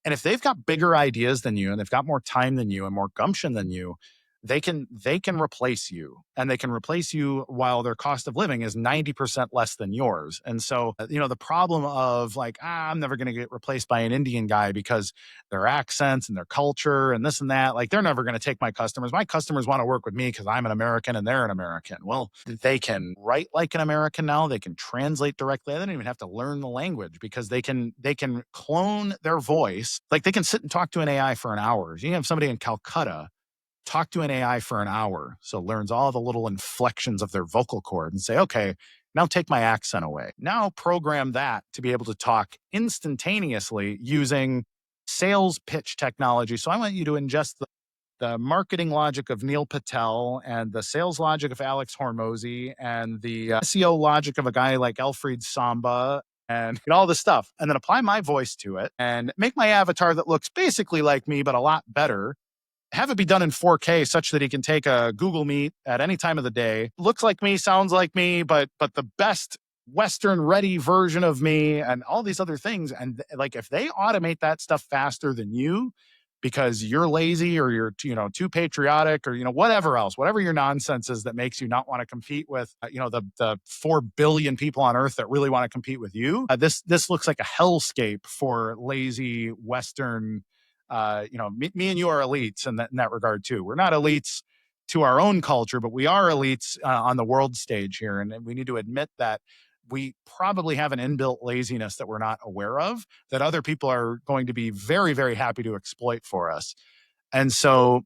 And if they've got bigger ideas than you and they've got more time than you and more gumption than you, they can replace you, and they can replace you while their cost of living is 90% less than yours. And so, the problem of like, I'm never going to get replaced by an Indian guy because their accents and their culture and this and that, like they're never going to take my customers. My customers want to work with me because I'm an American and they're an American. Well, they can write like an American now. They can translate directly. They don't even have to learn the language, because they can clone their voice. Like they can sit and talk to an AI for an hour. You have somebody in Calcutta talk to an AI for an hour. So it learns all the little inflections of their vocal cord and say, okay, now take my accent away. Now program that to be able to talk instantaneously using sales pitch technology. So I want you to ingest the marketing logic of Neil Patel and the sales logic of Alex Hormozy and the SEO logic of a guy like Alfred Samba and all this stuff, and then apply my voice to it and make my avatar that looks basically like me, but a lot better. Have it be done in 4K such that he can take a Google Meet at any time of the day. Looks like me, sounds like me, but the best Western ready version of me and all these other things. And like, if they automate that stuff faster than you, because you're lazy or you're too patriotic or whatever else, whatever your nonsense is that makes you not want to compete with the 4 billion people on earth that really want to compete with you, this looks like a hellscape for lazy Western. Me and you are elites in that regard too. We're not elites to our own culture, but we are elites on the world stage here, and we need to admit that we probably have an inbuilt laziness that we're not aware of, that other people are going to be very, very happy to exploit for us. And so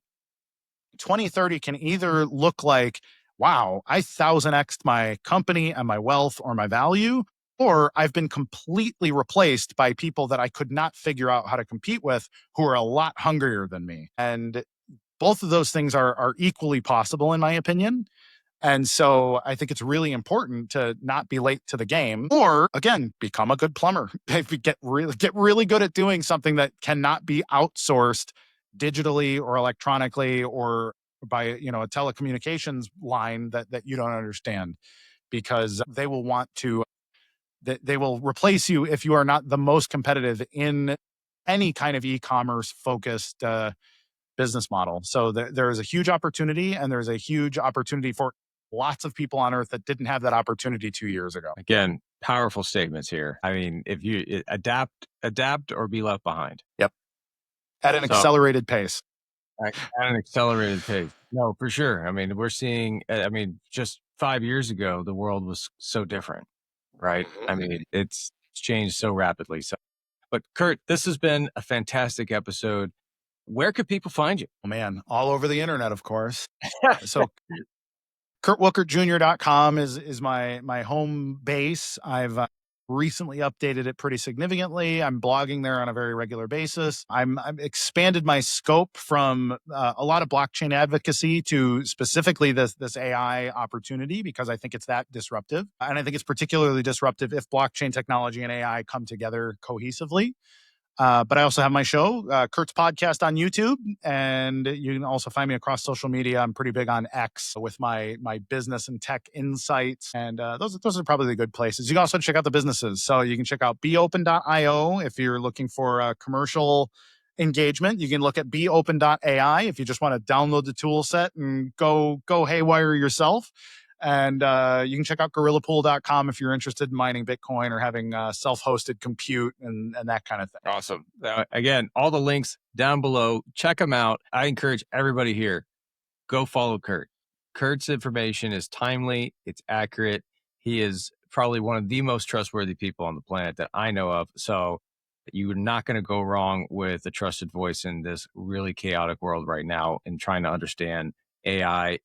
2030 can either look like, wow, I 1000x'd my company and my wealth or my value, or I've been completely replaced by people that I could not figure out how to compete with who are a lot hungrier than me. And both of those things are equally possible, in my opinion. And so I think it's really important to not be late to the game, or again, become a good plumber. Get really good at doing something that cannot be outsourced digitally or electronically or by a telecommunications line that you don't understand, because they will want to they will replace you if you are not the most competitive in any kind of e-commerce focused business model. So there is a huge opportunity, and there's a huge opportunity for lots of people on earth that didn't have that opportunity 2 years ago. Again, powerful statements here. I mean, if you adapt or be left behind. Yep. At an accelerated pace. At an accelerated pace. No, for sure. I mean, we're seeing, just 5 years ago, the world was so different, right? I mean, it's changed so rapidly. So, but Kurt, this has been a fantastic episode. Where could people find you? Oh man, all over the internet, of course. So KurtWuckertJr.com is my home base. I've recently updated it pretty significantly. I'm blogging there on a very regular basis. I've expanded my scope from a lot of blockchain advocacy to specifically this AI opportunity, because I think it's that disruptive. And I think it's particularly disruptive if blockchain technology and AI come together cohesively. But I also have my show, Kurt's Podcast, on YouTube, and you can also find me across social media. I'm pretty big on X with my business and tech insights, and those are probably the good places. You can also check out the businesses. So you can check out beopen.io if you're looking for commercial engagement. You can look at beopen.ai if you just want to download the tool set and go haywire yourself. And you can check out gorillapool.com if you're interested in mining Bitcoin or having self-hosted compute and that kind of thing. Awesome. Again, all the links down below. Check them out. I encourage everybody here, go follow Kurt. Kurt's information is timely. It's accurate. He is probably one of the most trustworthy people on the planet that I know of. So you're not going to go wrong with a trusted voice in this really chaotic world right now in trying to understand AI,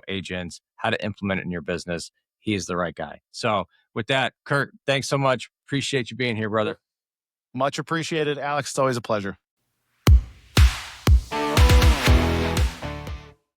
agents, how to implement it in your business. He is the right guy. So with that, Kurt, thanks so much. Appreciate you being here, brother. Much appreciated, Alex. It's always a pleasure.